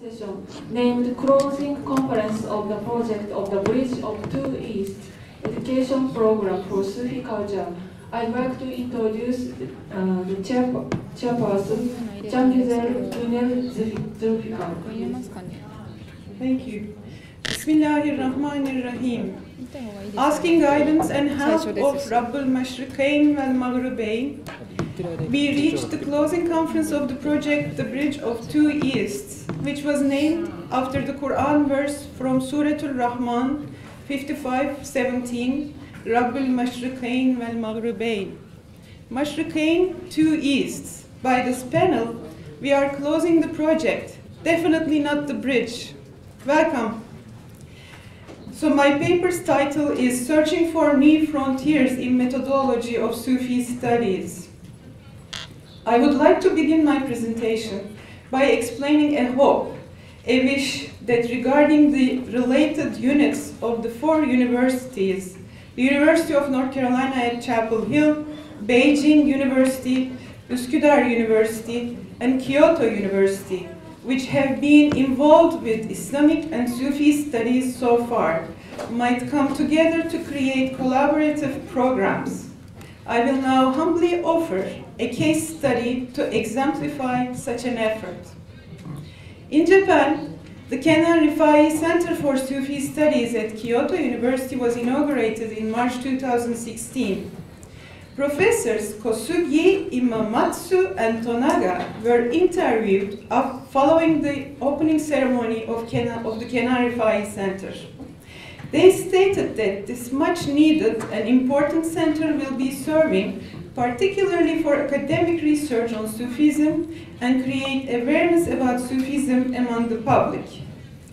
session, named Closing Conference of the Project of the Bridge of Two Easts Education Program for Sufi Culture, I'd like to introduce the chairperson, Cangüzel Güner ZÜLFİKAR. Thank you. Bismillahirrahmanirrahim. Asking guidance and help of Rabbul Mashriqain wal Maghribain, we reached the closing conference of the project The Bridge of Two Easts, which was named after the Quran verse from Suratul Rahman 55:17, Rabbul Mashriqain wal Maghribain. Mashriqain, two easts. By this panel, we are closing the project, definitely not the bridge. Welcome. So my paper's title is Searching for New Frontiers in Methodology of Sufi Studies. I would like to begin my presentation by explaining a hope, a wish that regarding the related units of the four universities, the University of North Carolina at Chapel Hill, Beijing University, Üsküdar University, and Kyoto University, which have been involved with Islamic and Sufi studies so far, might come together to create collaborative programs. I will now humbly offer a case study to exemplify such an effort. In Japan, the Kenan Rifai Center for Sufi Studies at Kyoto University was inaugurated in March 2016. Professors Kosugi, Imamatsu, and Tonaga were interviewed following the opening ceremony of the Kenan Rifai Center. They stated that this much needed and important center will be serving particularly for academic research on Sufism and create awareness about Sufism among the public.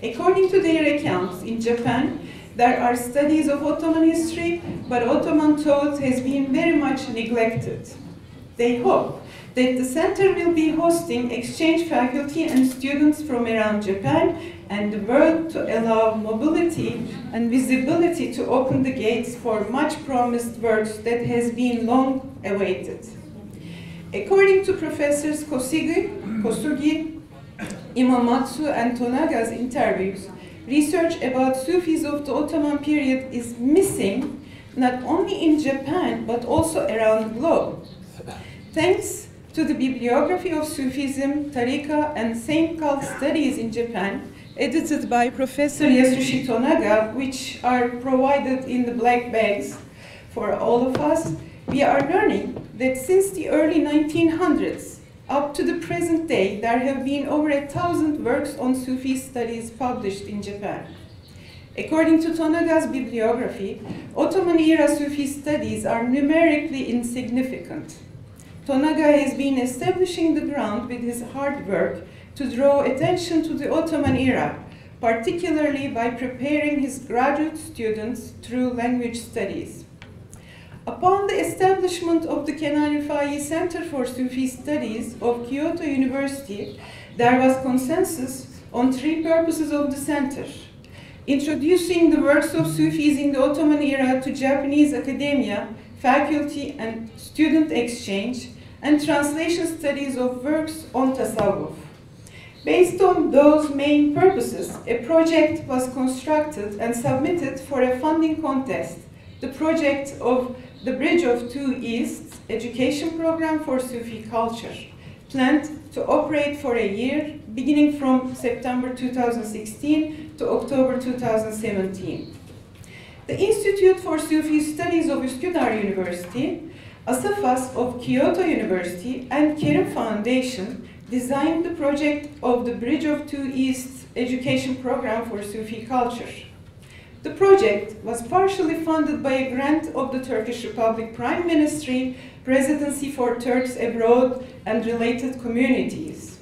According to their accounts, in Japan, there are studies of Ottoman history, but Ottoman thought has been very much neglected. They hope that the center will be hosting exchange faculty and students from around Japan and the world to allow mobility and visibility to open the gates for much promised works that has been long awaited. According to Professors Kosugi, Imamatsu, and Tonaga's interviews, research about Sufis of the Ottoman period is missing not only in Japan but also around the globe. Thanks to the bibliography of Sufism, Tariqa, and Saint Cult studies in Japan, edited by Professor Yasushi Tonaga, which are provided in the black bags for all of us, we are learning that since the early 1900s up to the present day, there have been over 1,000 works on Sufi studies published in Japan. According to Tonaga's bibliography, Ottoman-era Sufi studies are numerically insignificant. Tonaga has been establishing the ground with his hard work to draw attention to the Ottoman era, particularly by preparing his graduate students through language studies. Upon the establishment of the Kenan Rifai Center for Sufi Studies of Kyoto University, there was consensus on three purposes of the center: introducing the works of Sufis in the Ottoman era to Japanese academia, faculty and student exchange, and translation studies of works on tasawwuf. Based on those main purposes, a project was constructed and submitted for a funding contest, the project of The Bridge of Two Easts Education Program for Sufi Culture, planned to operate for a year, beginning from September 2016 to October 2017. The Institute for Sufi Studies of Üsküdar University, Asafas of Kyoto University, and Kerim Foundation designed the project of the Bridge of Two Easts Education Program for Sufi Culture. The project was partially funded by a grant of the Turkish Republic Prime Ministry, Presidency for Turks Abroad, and related communities.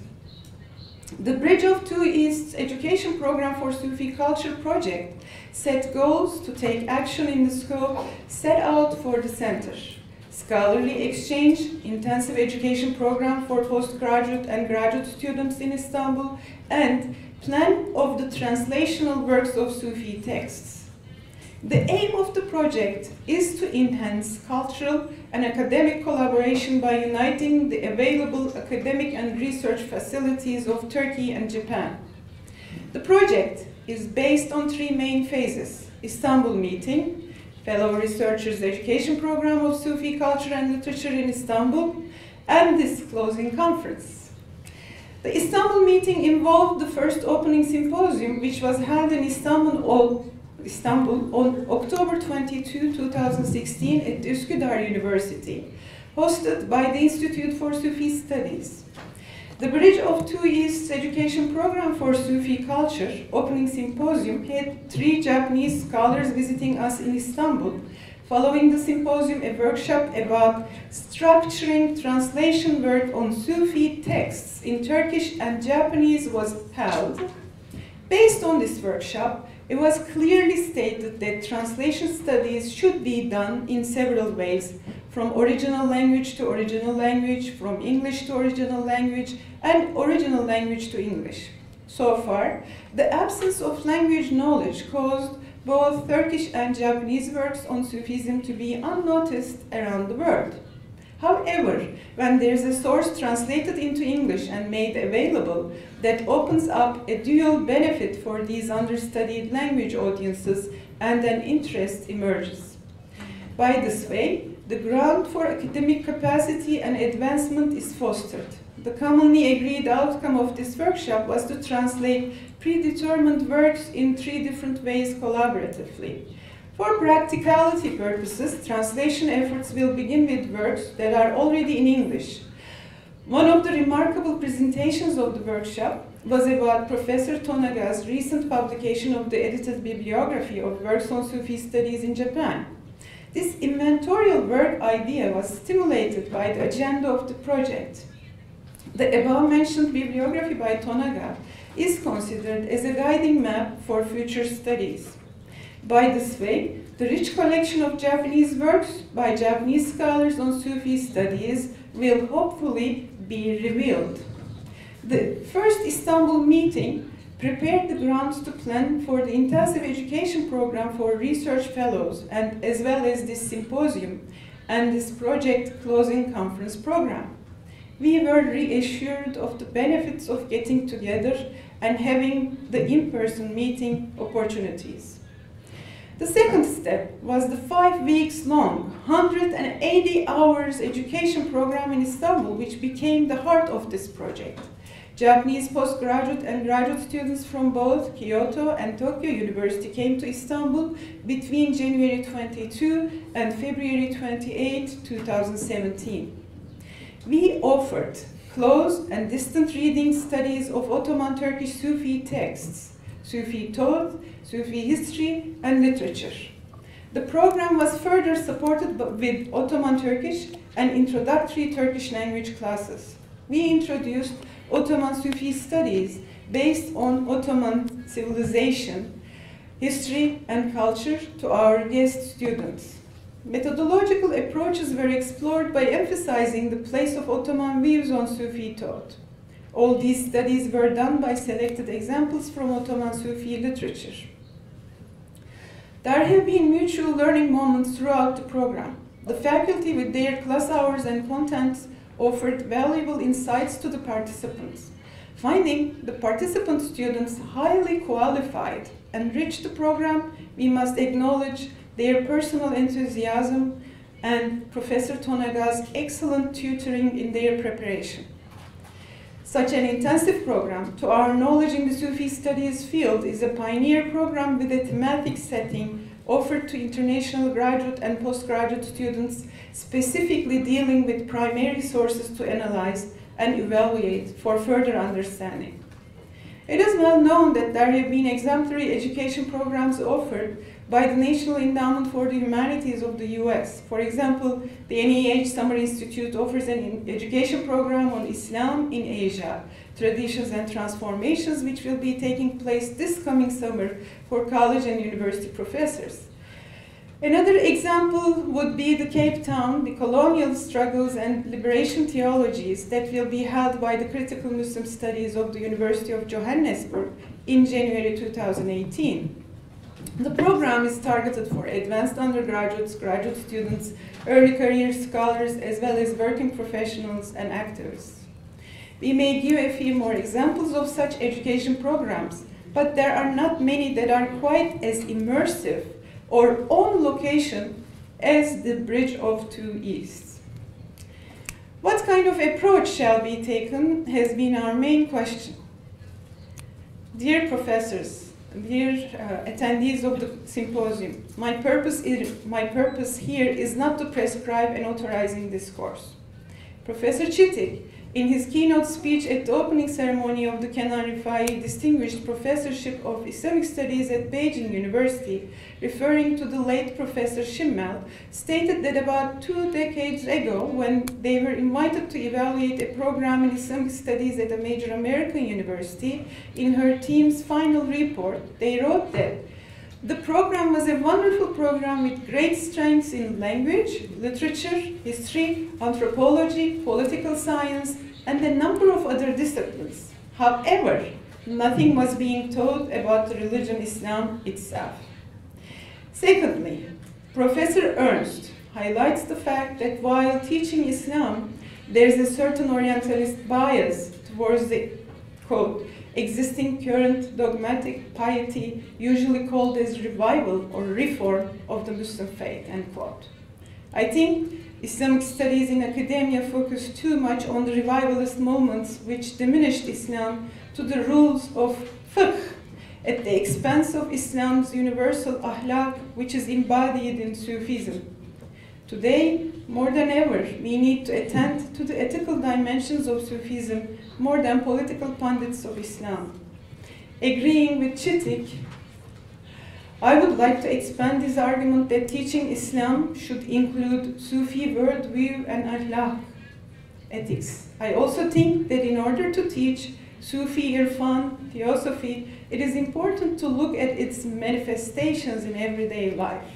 The Bridge of Two Easts Education Program for Sufi Culture project set goals to take action in the scope set out for the center: scholarly exchange, intensive education program for postgraduate and graduate students in Istanbul, and plan of the translational works of Sufi texts. The aim of the project is to enhance cultural and academic collaboration by uniting the available academic and research facilities of Turkey and Japan. The project is based on three main phases: Istanbul meeting, fellow researchers' education program of Sufi culture and literature in Istanbul, and this closing conference. The Istanbul meeting involved the first opening symposium, which was held in Istanbul on October 22, 2016 at Üsküdar University, hosted by the Institute for Sufi Studies. The Bridge of Two Easts education program for Sufi culture opening symposium had 3 Japanese scholars visiting us in Istanbul. Following the symposium, a workshop about structuring translation work on Sufi texts in Turkish and Japanese was held. Based on this workshop, it was clearly stated that translation studies should be done in several ways, from original language to original language, from English to original language, and original language to English. So far, the absence of language knowledge caused both Turkish and Japanese works on Sufism to be unnoticed around the world. However, when there's a source translated into English and made available, that opens up a dual benefit for these understudied language audiences, and an interest emerges. By this way, the ground for academic capacity and advancement is fostered. The commonly agreed outcome of this workshop was to translate predetermined works in 3 different ways collaboratively. For practicality purposes, translation efforts will begin with works that are already in English. One of the remarkable presentations of the workshop was about Professor Tonaga's recent publication of the edited bibliography of works on Sufi studies in Japan. This inventorial work idea was stimulated by the agenda of the project. The above-mentioned bibliography by Tonaga is considered as a guiding map for future studies. By this way, the rich collection of Japanese works by Japanese scholars on Sufi studies will hopefully be revealed. The first Istanbul meeting prepared the grounds to plan for the intensive education program for research fellows, and as well as this symposium and this project closing conference program. We were reassured of the benefits of getting together and having the in-person meeting opportunities. The second step was the 5 weeks long, 180 hours education program in Istanbul, which became the heart of this project. Japanese postgraduate and graduate students from both Kyoto and Tokyo University came to Istanbul between January 22 and February 28, 2017. We offered close and distant reading studies of Ottoman Turkish Sufi texts, Sufi thought, Sufi history, and literature. The program was further supported with Ottoman Turkish and introductory Turkish language classes. We introduced Ottoman Sufi studies based on Ottoman civilization, history, and culture to our guest students. Methodological approaches were explored by emphasizing the place of Ottoman views on Sufi thought. All these studies were done by selected examples from Ottoman Sufi literature. There have been mutual learning moments throughout the program. The faculty, with their class hours and contents, offered valuable insights to the participants. Finding the participant students highly qualified enriched the program, we must acknowledge their personal enthusiasm and Professor Tonaga's excellent tutoring in their preparation. Such an intensive program, to our knowledge in the Sufi studies field, is a pioneer program with a thematic setting offered to international graduate and postgraduate students, specifically dealing with primary sources to analyze and evaluate for further understanding. It is well known that there have been exemplary education programs offered by the National Endowment for the Humanities of the US. For example, the NEH Summer Institute offers an education program on Islam in Asia, Traditions and Transformations, which will be taking place this coming summer for college and university professors. Another example would be the Cape Town, the Colonial Struggles and Liberation Theologies, that will be held by the Critical Muslim Studies of the University of Johannesburg in January 2018. The program is targeted for advanced undergraduates, graduate students, early career scholars, as well as working professionals and activists. We may give a few more examples of such education programs. but there are not many that are quite as immersive or on location as the Bridge of Two Easts. What kind of approach shall be taken has been our main question. Dear professors, dear attendees of the symposium, my purpose here is not to prescribe an authorizing discourse. Professor Çetik, in his keynote speech at the opening ceremony of the Kenan Rifai Distinguished Professorship of Islamic Studies at Beijing University, referring to the late Professor Schimmel, stated that about 2 decades ago, when they were invited to evaluate a program in Islamic Studies at a major American university, in her team's final report, they wrote that the program was a wonderful program with great strengths in language, literature, history, anthropology, political science, and a number of other disciplines. However, nothing was being taught about the religion Islam itself. Secondly, Professor Ernst highlights the fact that while teaching Islam, there is a certain Orientalist bias towards the, quote, existing current dogmatic piety, usually called as revival or reform of the Muslim faith, end quote. I think Islamic studies in academia focus too much on the revivalist movements which diminished Islam to the rules of fiqh at the expense of Islam's universal ahlak, which is embodied in Sufism. Today, more than ever, we need to attend to the ethical dimensions of Sufism more than political pundits of Islam. Agreeing with Çetik, I would like to expand this argument that teaching Islam should include Sufi worldview and ahlak, ethics. I also think that in order to teach Sufi irfan, theosophy, it is important to look at its manifestations in everyday life.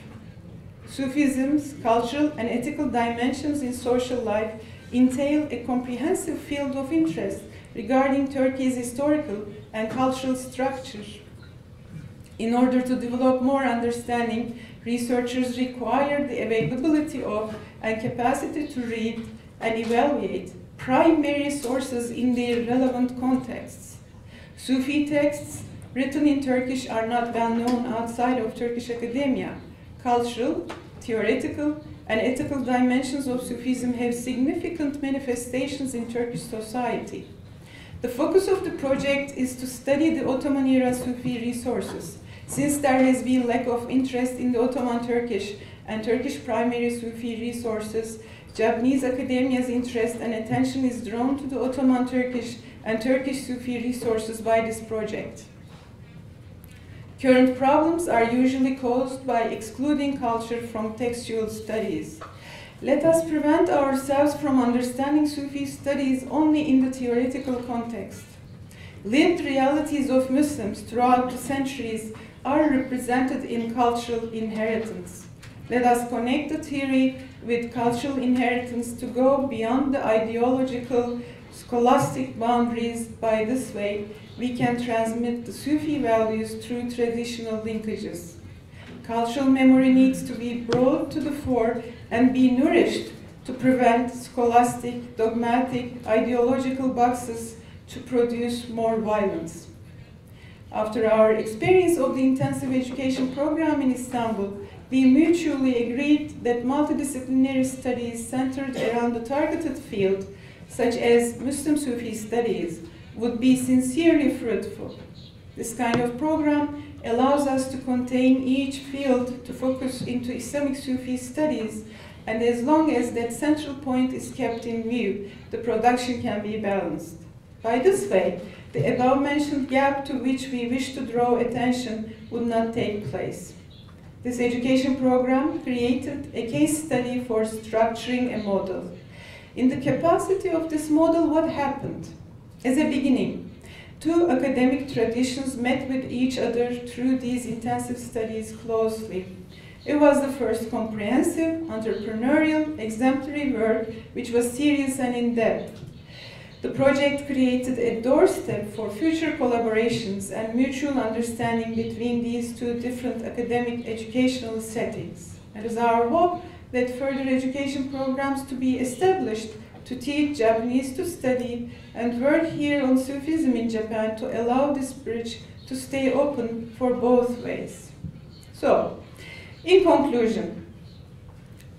Sufism's cultural and ethical dimensions in social life entail a comprehensive field of interest regarding Turkey's historical and cultural structure. In order to develop more understanding, researchers require the availability of and capacity to read and evaluate primary sources in their relevant contexts. Sufi texts written in Turkish are not well known outside of Turkish academia. Cultural, theoretical, and ethical dimensions of Sufism have significant manifestations in Turkish society. The focus of the project is to study the Ottoman era Sufi resources. Since there has been lack of interest in the Ottoman Turkish and Turkish primary Sufi resources, Japanese academia's interest and attention is drawn to the Ottoman Turkish and Turkish Sufi resources by this project. Current problems are usually caused by excluding culture from textual studies. Let us prevent ourselves from understanding Sufi studies only in the theoretical context. Lived realities of Muslims throughout the centuries are represented in cultural inheritance. Let us connect the theory with cultural inheritance to go beyond the ideological, scholastic boundaries. By this way, we can transmit the Sufi values through traditional linkages. Cultural memory needs to be brought to the fore and be nourished to prevent scholastic, dogmatic, ideological boxes to produce more violence. After our experience of the intensive education program in Istanbul, we mutually agreed that multidisciplinary studies centered around the targeted field, such as Muslim Sufi studies, would be sincerely fruitful. This kind of program allows us to contain each field to focus into Islamic Sufi studies, and as long as that central point is kept in view, the production can be balanced. By this way, the above-mentioned gap to which we wish to draw attention would not take place. This education program created a case study for structuring a model. In the capacity of this model, what happened? As a beginning, two academic traditions met with each other through these intensive studies closely. It was the first comprehensive, entrepreneurial, exemplary work which was serious and in-depth. The project created a doorstep for future collaborations and mutual understanding between these two different academic educational settings. It is our hope that further education programs to be established to teach Japanese to study and work here on Sufism in Japan to allow this bridge to stay open for both ways. So, in conclusion,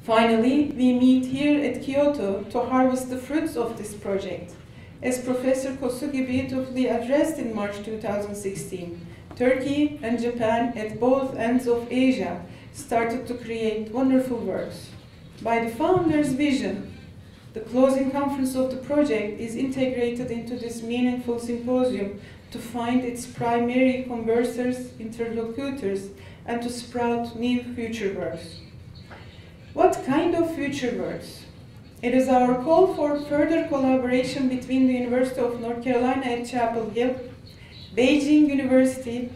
finally, we meet here at Kyoto to harvest the fruits of this project. As Professor Kosugi beautifully addressed in March 2016, Turkey and Japan at both ends of Asia started to create wonderful works. By the founder's vision, the closing conference of the project is integrated into this meaningful symposium to find its primary conversers, interlocutors, and to sprout new future works. What kind of future works? It is our call for further collaboration between the University of North Carolina at Chapel Hill, Beijing University,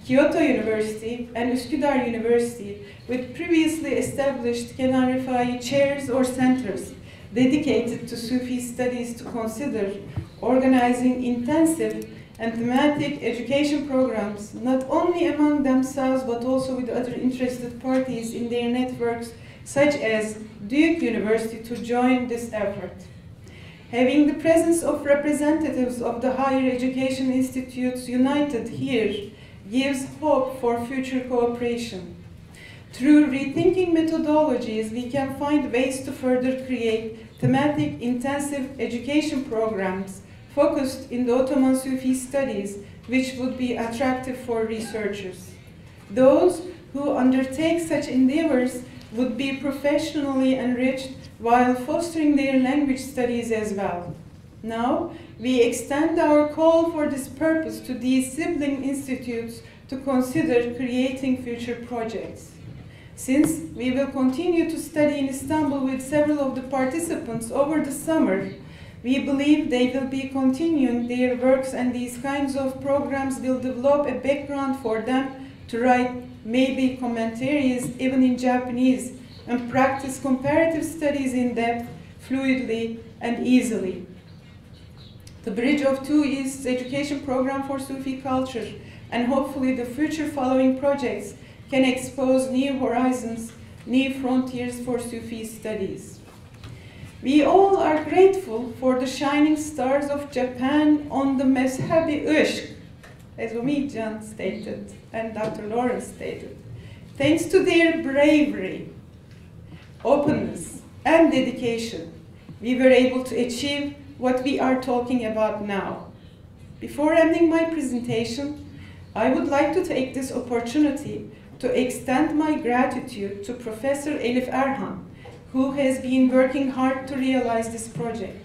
Kyoto University, and Üsküdar University with previously established Kenan Rifai chairs or centers dedicated to Sufi studies to consider organizing intensive and thematic education programs not only among themselves but also with other interested parties in their networks such as Duke University to join this effort. Having the presence of representatives of the higher education institutes united here gives hope for future cooperation. Through rethinking methodologies, we can find ways to further create thematic intensive education programs focused in the Ottoman Sufi studies, which would be attractive for researchers. Those who undertake such endeavors would be professionally enriched while fostering their language studies as well. Now, we extend our call for this purpose to these sibling institutes to consider creating future projects. Since we will continue to study in Istanbul with several of the participants over the summer, we believe they will be continuing their works and these kinds of programs will develop a background for them to write maybe commentaries even in Japanese and practice comparative studies in depth, fluidly, and easily. The Bridge of Two Easts education program for Sufi culture and hopefully the future following projects can expose new horizons, new frontiers for Sufi studies. We all are grateful for the shining stars of Japan on the Mezhebi Ishq, as Umidjan stated and Dr. Lawrence stated. Thanks to their bravery, openness, and dedication, we were able to achieve what we are talking about now. Before ending my presentation, I would like to take this opportunity to extend my gratitude to Professor Elif Erhan, who has been working hard to realize this project,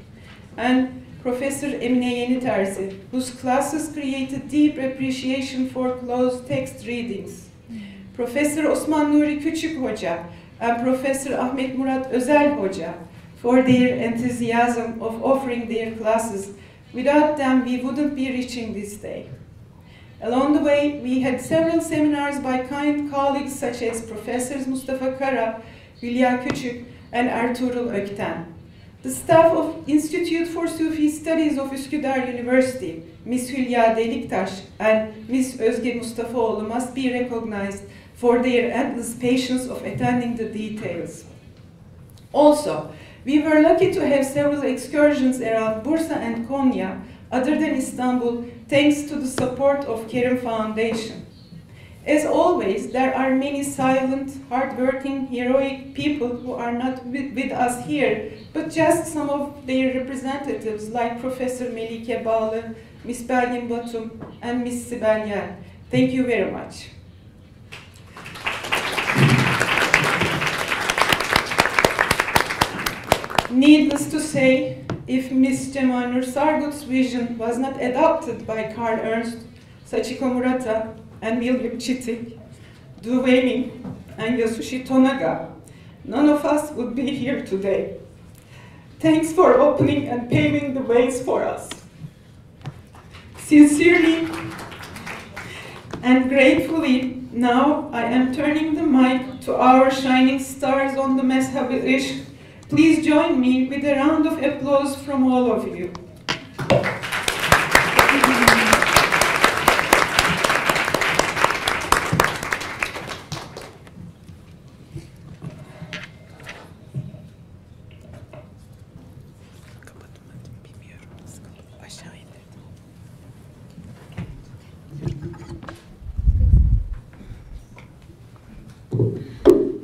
and Professor Emine Yeniterzi, whose classes created deep appreciation for closed text readings, Professor Osman Nuri Küçük Hoca, and Professor Ahmet Murat Özel Hoca for their enthusiasm of offering their classes. Without them, we wouldn't be reaching this day. Along the way, we had several seminars by kind colleagues such as Professors Mustafa Kara, Hülya Küçük, and Ertuğrul Ökten. The staff of Institute for Sufi Studies of Üsküdar University, Ms. Hülya Deliktaş and Ms. Özge Mustafaoğlu must be recognized for their endless patience of attending the details. Also, we were lucky to have several excursions around Bursa and Konya, other than Istanbul, thanks to the support of Kerim Foundation. As always, there are many silent, hardworking, heroic people who are not with us here, but just some of their representatives like Professor Melike Bağlı, Ms. Belgin Batum, and Ms. Sibel Yer. Thank you very much. Needless to say, if Ms. Cemal Nur Sargut's vision was not adopted by Karl Ernst, Sachiko Murata, and William Chittick, Du Weiming, and Yasushi Tonaga, none of us would be here today. Thanks for opening and paving the ways for us. Sincerely and gratefully, now I am turning the mic to our shining stars on the Mezhebi Ishq. Please join me with a round of applause from all of you.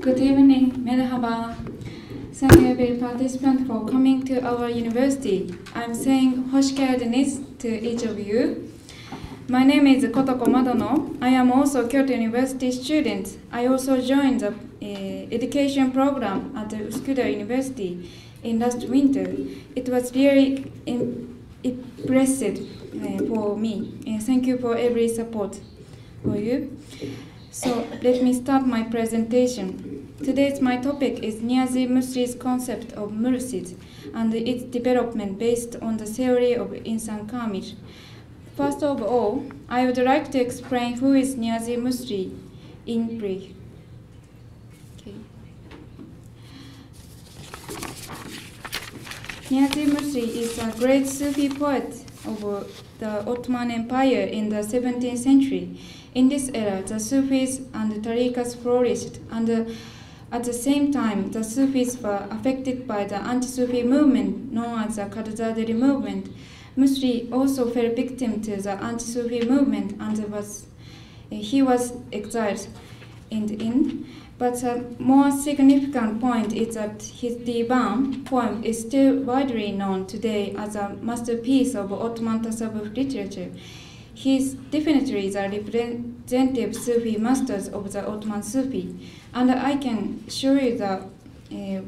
Good evening, merhaba. Thank you every participant for coming to our university. I'm saying hoş geldiniz to each of you. My name is Kotoko Madono. I am also Kyoto University student. I also joined the education program at the Üsküdar University in last winter. It was really impressive for me. Thank you for every support for you. So let me start my presentation. Today's my topic is Niyâzî Mısrî's concept of Murshid and its development based on the theory of al-Insān Kāmil. First of all, I would like to explain who is Niyâzî in brief. Okay. Niyâzî is a great Sufi poet of the Ottoman Empire in the 17th century. In this era, the Sufis and the Tariqas flourished, and at the same time, the Sufis were affected by the anti-Sufi movement known as the Kādr movement. Murshid also fell victim to the anti-Sufi movement, and he was exiled in the end. But a more significant point is that his Divan poem is still widely known today as a masterpiece of Ottoman Tasawwuf literature. He is definitely the representative Sufi masters of the Ottoman Sufi. And I can show you the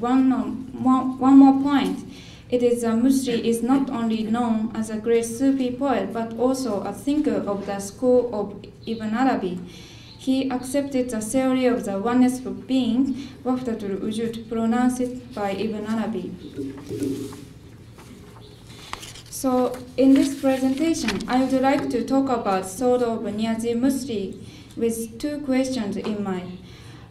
one more point. It is that Murshid is not only known as a great Sufi poet, but also a thinker of the school of Ibn Arabi. He accepted the theory of the oneness of being, Wahdatul Wujud, pronounced by Ibn Arabi. So, in this presentation, I would like to talk about thought of Niyâzî with two questions in mind.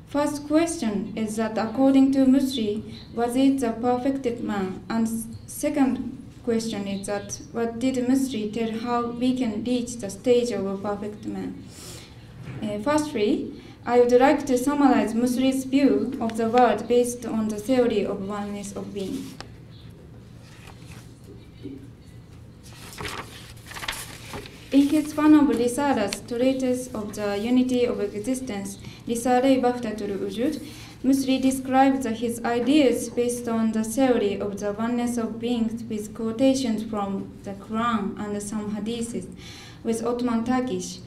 First question is that according to Murshid, was it the perfected man? And second question is that what did Murshid tell how we can reach the stage of a perfect man? Firstly, I would like to summarize Murshid's view of the world based on the theory of oneness of being. In his one of Risala's treatise of the unity of existence, Risale-i Wahdatul Wujud, Murshid describes his ideas based on the theory of the oneness of beings with quotations from the Quran and some hadiths with Ottoman Turkish.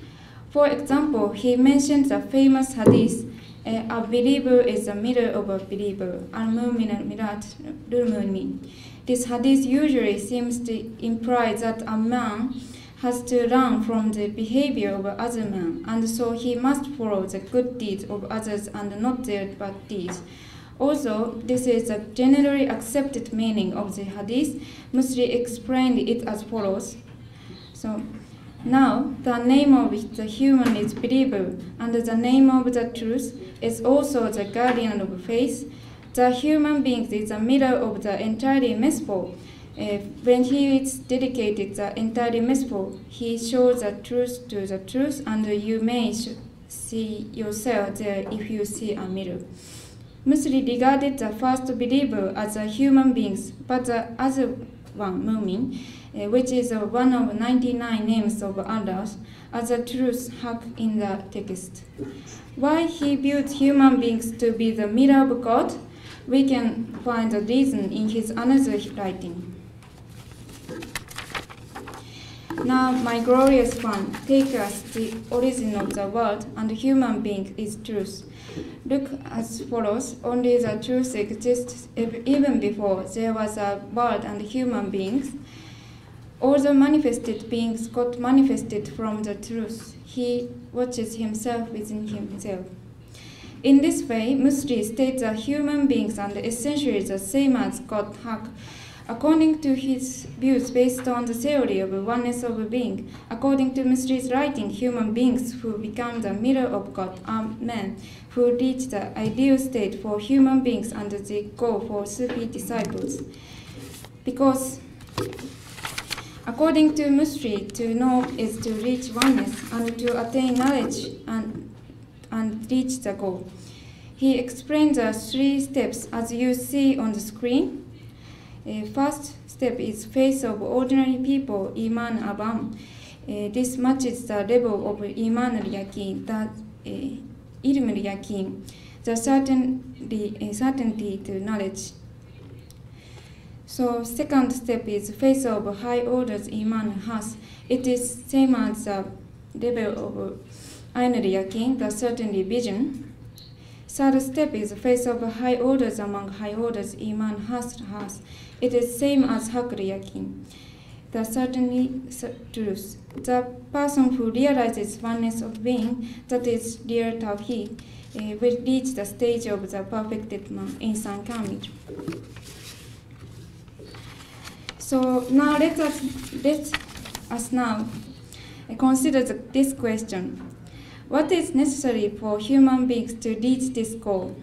For example, he mentions the famous hadith, a believer is the mirror of a believer, al-mu'min mirat lil-mu'min. This hadith usually seems to imply that a man has to learn from the behavior of other men, and so he must follow the good deeds of others and not their bad deeds. Also, this is a generally accepted meaning of the hadith. Murshid explained it as follows. So, now, the name of the human is believer, and the name of the truth is also the guardian of faith. The human being is a mirror of the entirely merciful. When he is dedicated the entirely merciful, he shows the truth to the truth, and you may see yourself there if you see a mirror. Murshid regarded the first believer as a human being, but the other one, Mu'min, which is one of 99 names of Allah, as a truth haq in the text. Why he viewed human beings to be the mirror of God, we can find the reason in his another writing. Now, my glorious one, take us the origin of the world, and human being is truth. Look as follows, only the truth exists even before there was a world and human beings. All the manifested beings got manifested from the truth. He watches himself within himself. In this way, Murshid states that human beings are essentially the same as God haq. According to his views based on the theory of oneness of being, according to Murshid's writing, human beings who become the mirror of God are men who reach the ideal state for human beings and the goal for Sufi disciples. Because according to Murshid, to know is to reach oneness and to attain knowledge and reach the goal. He explains the 3 steps as you see on the screen. First step is faith of ordinary people, Iman Abam. This matches the level of Iman al-Yaqin, that Ilm al-Yaqin. the certainty to knowledge. So second step is face of high orders Iman has. It is same as the level of Ainul Yaqin, the certainty vision. Third step is face of high orders among high orders Iman has. It is same as Haqqul Yaqin, the certainty truth. The person who realizes oneness of being, that is real Tawheed, will reach the stage of the perfected man, Insān Kāmil. So now let us now consider this question. What is necessary for human beings to reach this goal?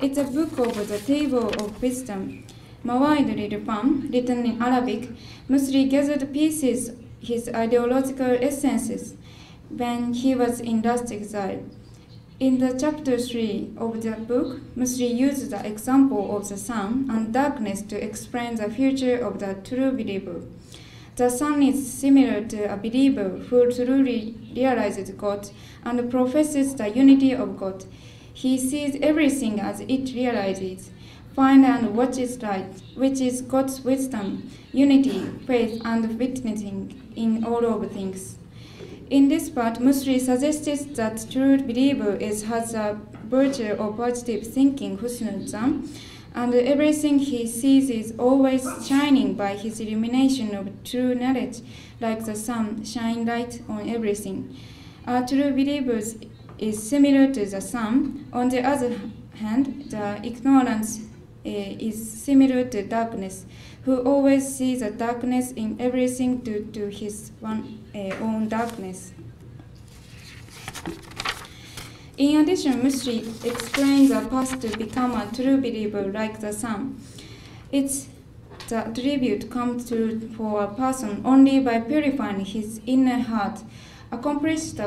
It's a book of the Table of Wisdom, Mawā'idul Irfān, written in Arabic. Murshid gathered pieces his ideological essences when he was in last exile. In the chapter 3 of the book, Murshid used the example of the sun and darkness to explain the future of the true believer. The sun is similar to a believer who truly realizes God and professes the unity of God. He sees everything as it realizes, finds and watches right, which is God's wisdom, unity, faith, and witnessing in all of things. In this part, Murshid suggests that true believer has a virtue of positive thinking, husnul zan, and everything he sees is always shining by his illumination of true knowledge, like the sun shine light on everything. A true believer is similar to the sun. On the other hand, the ignorance is similar to darkness, who always sees the darkness in everything due to his own darkness. In addition, Murshid explains the path to become a true believer like the sun. It's the attribute comes to for a person only by purifying his inner heart, accomplished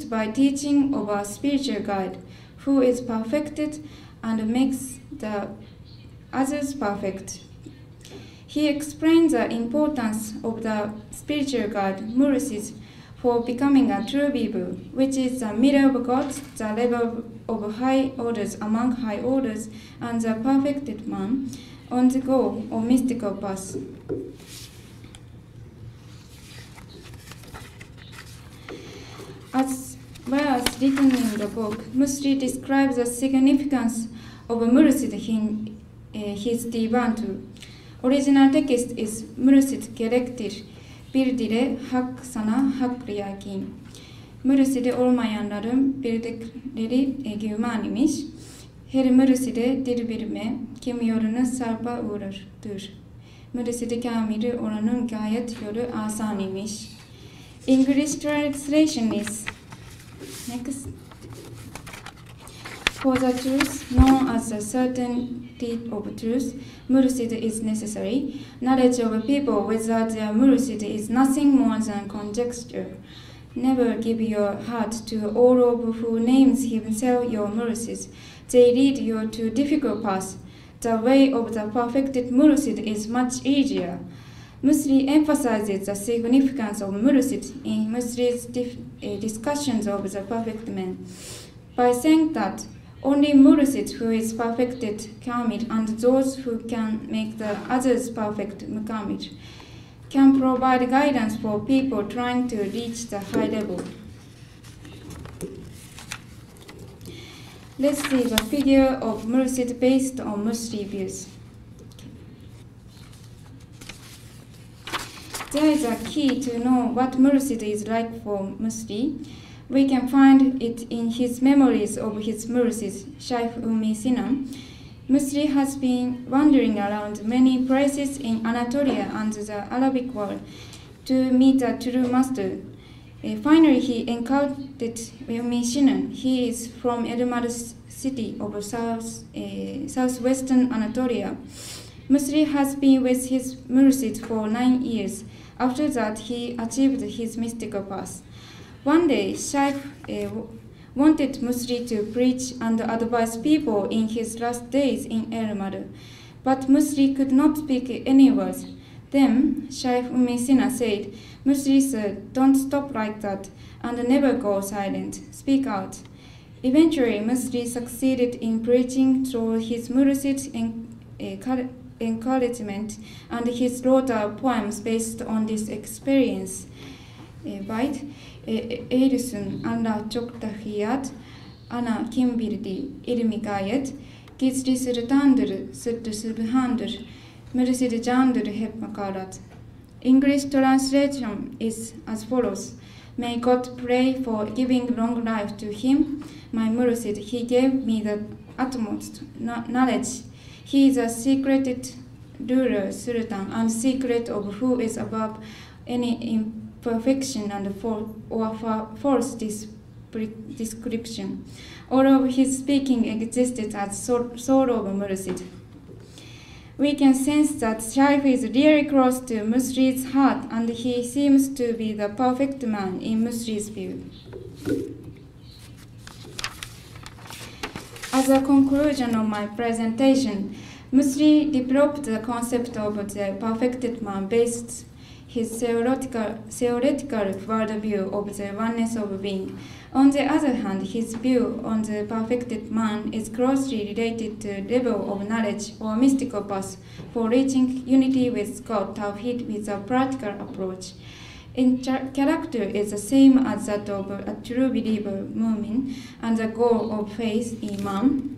by teaching of a spiritual guide, who is perfected and makes the others perfect. He explains the importance of the spiritual guide, Murshid, for becoming a true believer, which is the middle of God, the level of high orders among high orders, and the perfected man on the goal of mystical path. As well as written in the book, Murshid describes the significance of Murshid in his Divan. Original text is Murshid gerektir bir dile hak sana Haqqul Yaqin. Murshid'e olmayanların bildikleri güman imiş. Her Murshid'e dilbirme kim yolunu sarpa uğrardır. Murshid-i Kāmil olanın gayet yolu asan imiş. English translation is next. For the truth, known as the certainty of truth, Murshid is necessary. Knowledge of people without their Murshid is nothing more than conjecture. Never give your heart to all of who names himself your Murshid. They lead you to difficult paths. The way of the perfected Murshid is much easier. Murshid emphasizes the significance of Murshid in Murshid's discussions of the perfect man by saying that only Murshid who is perfected Kāmil and those who can make the others perfect Mukamil can provide guidance for people trying to reach the high level. Let's see the figure of Murshid based on Murshid views. There is a key to know what Murshid is like for Murshid. We can find it in his memories of his Murshid, Shaykh Sinan. Murshid has been wandering around many places in Anatolia and the Arabic world to meet a true master. Finally, he encountered Sinan. He is from Elmar city of southwestern Anatolia. Murshid has been with his Murshid for 9 years. After that, he achieved his mystical path. One day, Shaykh wanted Murshid to preach and advise people in his last days in Elmar, but Murshid could not speak any words. Then Shaykh Sina said, Murshid sir, don't stop like that, and never go silent, speak out. Eventually, Murshid succeeded in preaching through his Murshid encouragement, and he wrote poems based on this experience. Right? Eylülsün Allah çok tahiyat, ana kim bildi ilmi gayet, gizli sırdandır, sırtı sırhandır, Murshid candır hep makarat. English translation is as follows. May God pray for giving long life to him, my Murshid. He gave me the utmost knowledge. He is a secreted ruler, sultan, and secret of who is above any imperfection and false description. All of his speaking existed as soul of Murshid. We can sense that Shaykh is really close to Murshid's heart, and he seems to be the perfect man in Murshid's view. As a conclusion of my presentation, Murshid developed the concept of the perfected man based his theoretical worldview of the oneness of being. On the other hand, his view on the perfected man is closely related to level of knowledge or mystical path for reaching unity with God, Tawhid, with a practical approach. In character is the same as that of a true believer, Mu'min, and the goal of faith, Iman.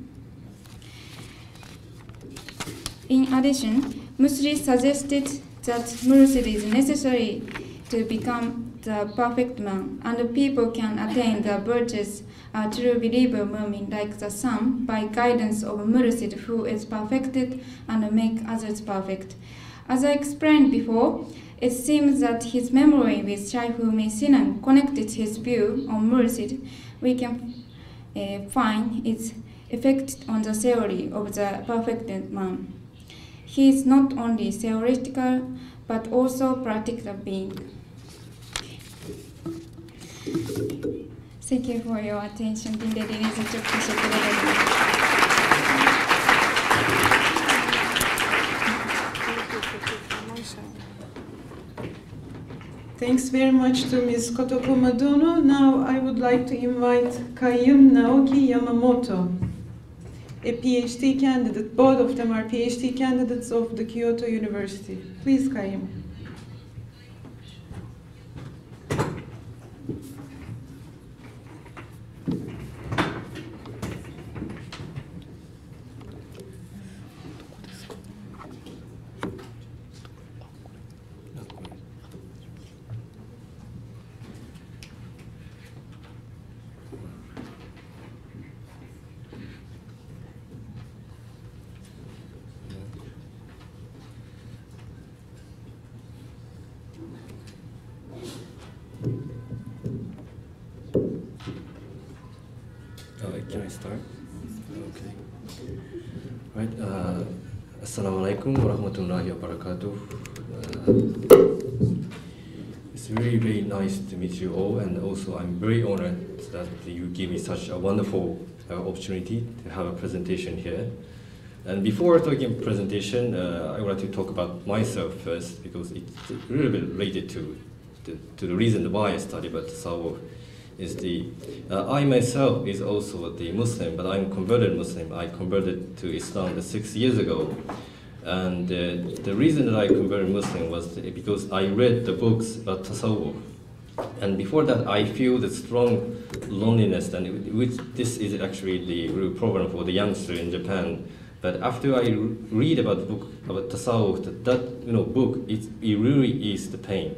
In addition, Murshid suggested that Murshid is necessary to become the perfect man, and people can attain the virtues a true believer Mu'min like the sun by guidance of Murshid, who is perfected and make others perfect. As I explained before, it seems that his memory with Shaykh Sinan connected his view on Murshid. We can find its effect on the theory of the perfected man. He is not only theoretical, but also practical being. Thank you for your attention. Dinlediğiniz için çok teşekkür ederim. Thanks very much to Ms. Kotoko Madono. Now I would like to invite Kayım Naoki Yamamoto, a PhD candidate. Both of them are PhD candidates of the Kyoto University. Please, Kayım. Can I start? Okay. Right. Assalamu alaikum wa rahmatullahi wa barakatuh. It's really very nice to meet you all, and also I'm very honored that you give me such a wonderful opportunity to have a presentation here. And before talking presentation, I would like to talk about myself first, because it's really related to the reason why I studied about Tasawwuf. I myself is also the Muslim, but I'm converted Muslim. I converted to Islam 6 years ago. And the reason that I converted Muslim was because I read the books about Tasawwuf. And before that, I feel the strong loneliness, and which this is actually the real problem for the youngster in Japan. But after I read about the book about Tasawwuf, that book, it really is the pain.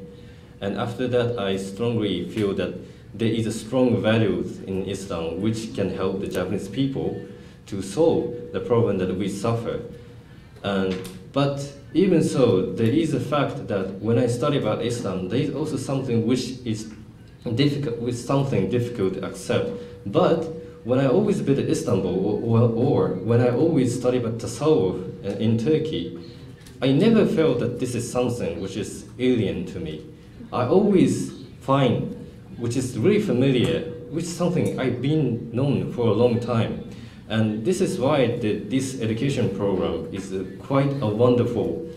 And after that, I strongly feel that there is a strong value in Islam which can help the Japanese people to solve the problem that we suffer. But even so, there is a fact that when I study about Islam, there is also something which is difficult to accept. But when I always visit Istanbul, or when I always study about Tasawwuf in Turkey, I never felt that this is something which is alien to me. I always find which is really familiar, which is something I've been known for a long time. And this is why this education program is quite a wonderful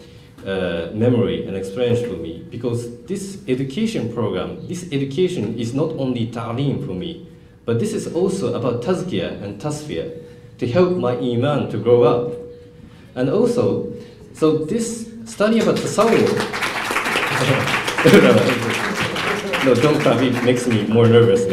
memory and experience for me, because this education program, this education is not only ta'aleem for me, but this is also about tazkiyah and tasfiyah, to help my iman to grow up. And also, so this study about tasawwuf, no, don't clap, it makes me more nervous.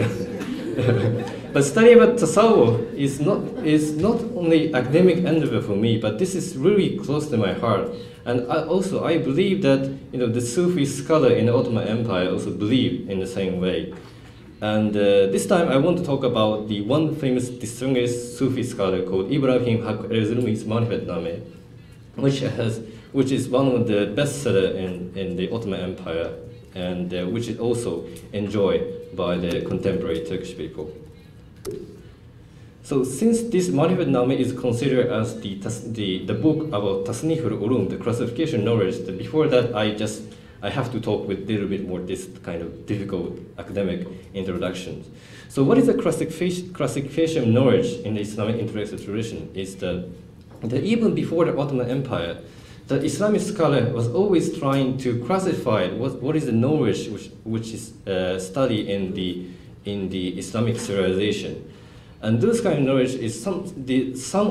But study about tasawwuf is not only academic endeavor for me, but this is really close to my heart. And I believe that the Sufi scholar in the Ottoman Empire also believe in the same way. And this time I want to talk about the one famous distinguished Sufi scholar called Ibrahim Haq Erzurum's Marifetname, which is one of the bestseller in the Ottoman Empire, and which is also enjoyed by the contemporary Turkish people. So since this Marifetname is considered as the book about Tasnif al-Ulum, the classification knowledge, before that I have to talk with a little bit more this kind of difficult academic introductions. So what is the classification knowledge in the Islamic intellectual tradition is that even before the Ottoman Empire, the Islamic scholar was always trying to classify what is the knowledge which is studied in the Islamic civilization. And those kind of knowledge is some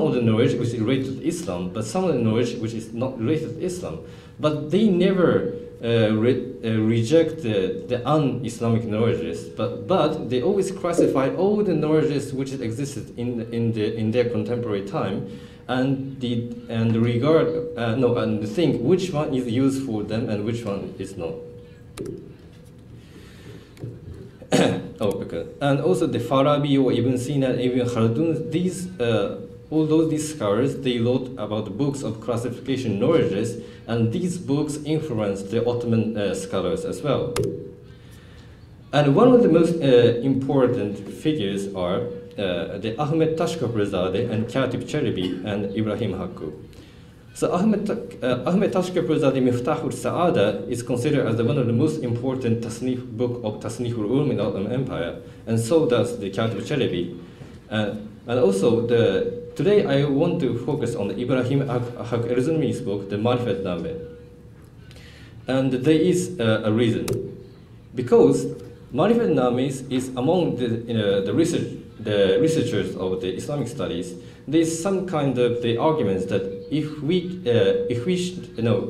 of the knowledge which is related to Islam, but some of the knowledge which is not related to Islam. But they never reject the un-Islamic knowledges, but they always classify all the knowledges which existed in their contemporary time, and think which one is used for them and which one is not. Okay. And also the Farabi or Ibn Sina, Ibn Khaldun, these scholars, they wrote about books of classification knowledges, and these books influenced the Ottoman scholars as well. And one of the most important figures are the Ahmed Tashkapırzadeh and Katip Çelebi and Ibrahim Hakkı. So Ahmed Tashkapırzadeh Miftah al-Sa'ada is considered as one of the most important book of Tasnif al-Ulum in the Ottoman Empire, and so does the Katip Çelebi. And also, today I want to focus on the Ibrahim Haq Erzurumi's book, the Marifetname. And there is a reason. Because Marifetname is among the researchers of the Islamic studies, there is some kind of the arguments that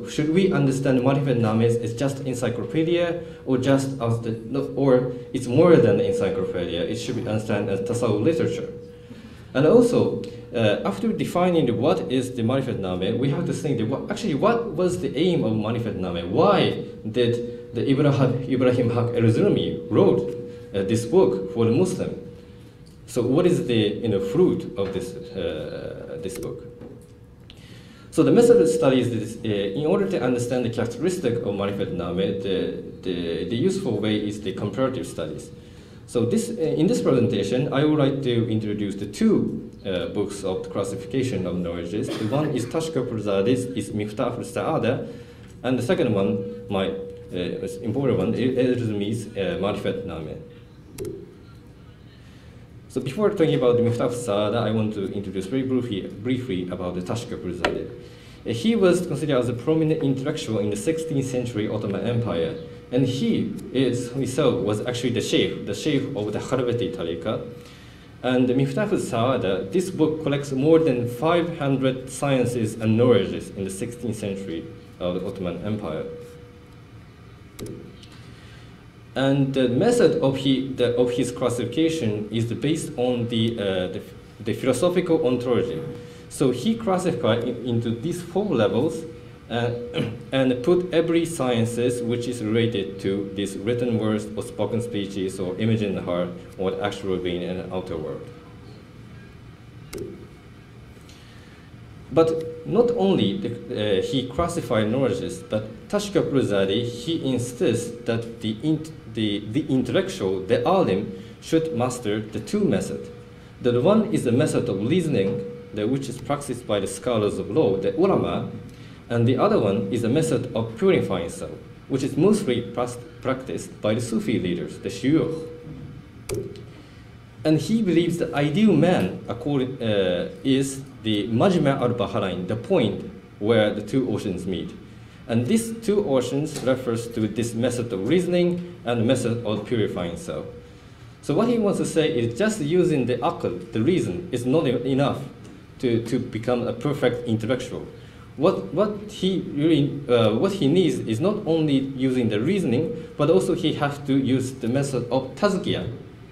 should we understand Marifetname as just encyclopedia, or or it's more than encyclopedia? It should be understood as tasawwuf literature. And also, after defining what is the Marifetname, we have to think that what was the aim of Marifetname? Why did the Ibrahim Haq Erzurumi wrote this book for the Muslim? So what is the fruit of this book? So the method of studies is, in order to understand the characteristic of Marifetname, the useful way is the comparative studies. So in this presentation, I would like to introduce the two books of the classification of knowledges. The one is Tashkapırzadeh's is Miftah al-Sa'ada, and the second one, my important one, Erzurumi's Marifetname. So before talking about the Miftah al-Sa'ada, I want to introduce very briefly about the Tashkapırzadeh. He was considered as a prominent intellectual in the 16th century Ottoman Empire, and he himself was actually the sheikh of the Khalvati Tariqa. And the Miftah al-Sa'ada, this book collects more than 500 sciences and knowledges in the 16th century of the Ottoman Empire. And the method of his classification is based on the philosophical ontology. So he classified into these 4 levels and put every sciences which is related to these written words or spoken speeches or image in the heart or the actual being and the outer world. But not only he classified knowledges, but Tashkapırzadeh, he insists that the intellectual, the alim, should master the 2 methods. The one is the method of reasoning, which is practiced by the scholars of law, the ulama, and the other one is a method of purifying self, which is mostly practiced by the Sufi leaders, the shuyukh. And he believes the ideal man is the Majma' al-Bahrain, the point where the 2 oceans meet. And these two oceans refers to this method of reasoning and method of purifying self. So what he wants to say is just using the aql, the reason, is not enough to become a perfect intellectual. What he needs is not only using the reasoning, but also he has to use the method of tazkiyah.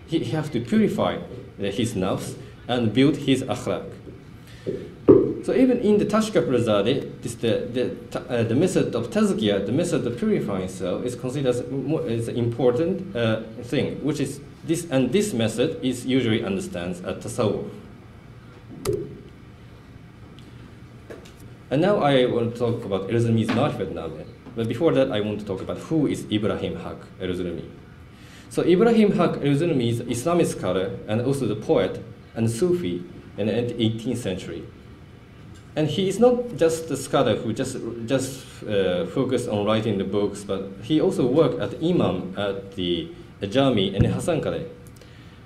He has to purify his nafs and build his akhlaq. So even in the Tashkar Razade, the method of tazkiyah, the method of purifying self, is considered as an important thing, which is this, and this method is usually understood as tasawwuf. And now I want to talk about Erzurum's Marifetname. But before that, I want to talk about who is Ibrahim Haq Erzurumi. So Ibrahim Haq Erzurumi is an Islamic scholar and also the poet and Sufi in the 18th century. And he is not just a scholar who just focused on writing the books, but he also worked as imam at the Jami in Hasankale.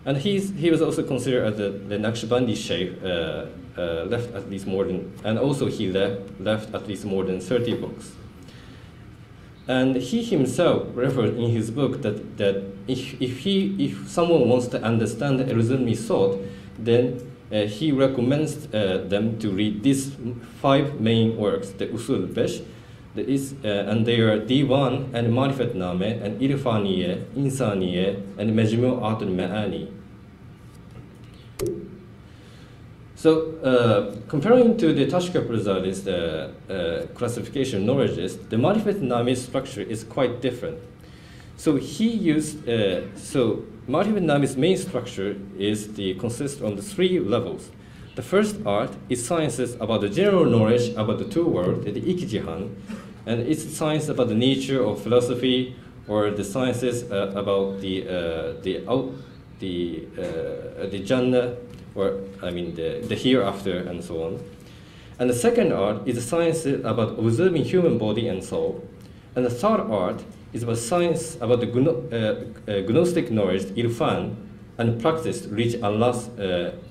And he was also considered as the Naqshbandi Shaykh, left at least more than, and also he left at least more than 30 books. And he himself referred in his book that if someone wants to understand the Erzurumi thought, then he recommends them to read these 5 main works, the Usul Besh, and they are Diwan and Marifetname and Irfaniye, Insaniye, and Majmu'at al-Ma'ani. So, comparing to the Tashkar Razali's classification knowledges, the Marifetname structure is quite different. So he used, Marifetname's main structure consists of the 3 levels. The first art is sciences about the general knowledge about the 2 worlds, the Ikjihan, and it's science about the nature of philosophy, or the sciences about the Jannah, or I mean the hereafter, and so on. And the second art is the science about observing human body and soul. And the third art is about science about the Gnostic knowledge, Irfan, and practice to reach Allah's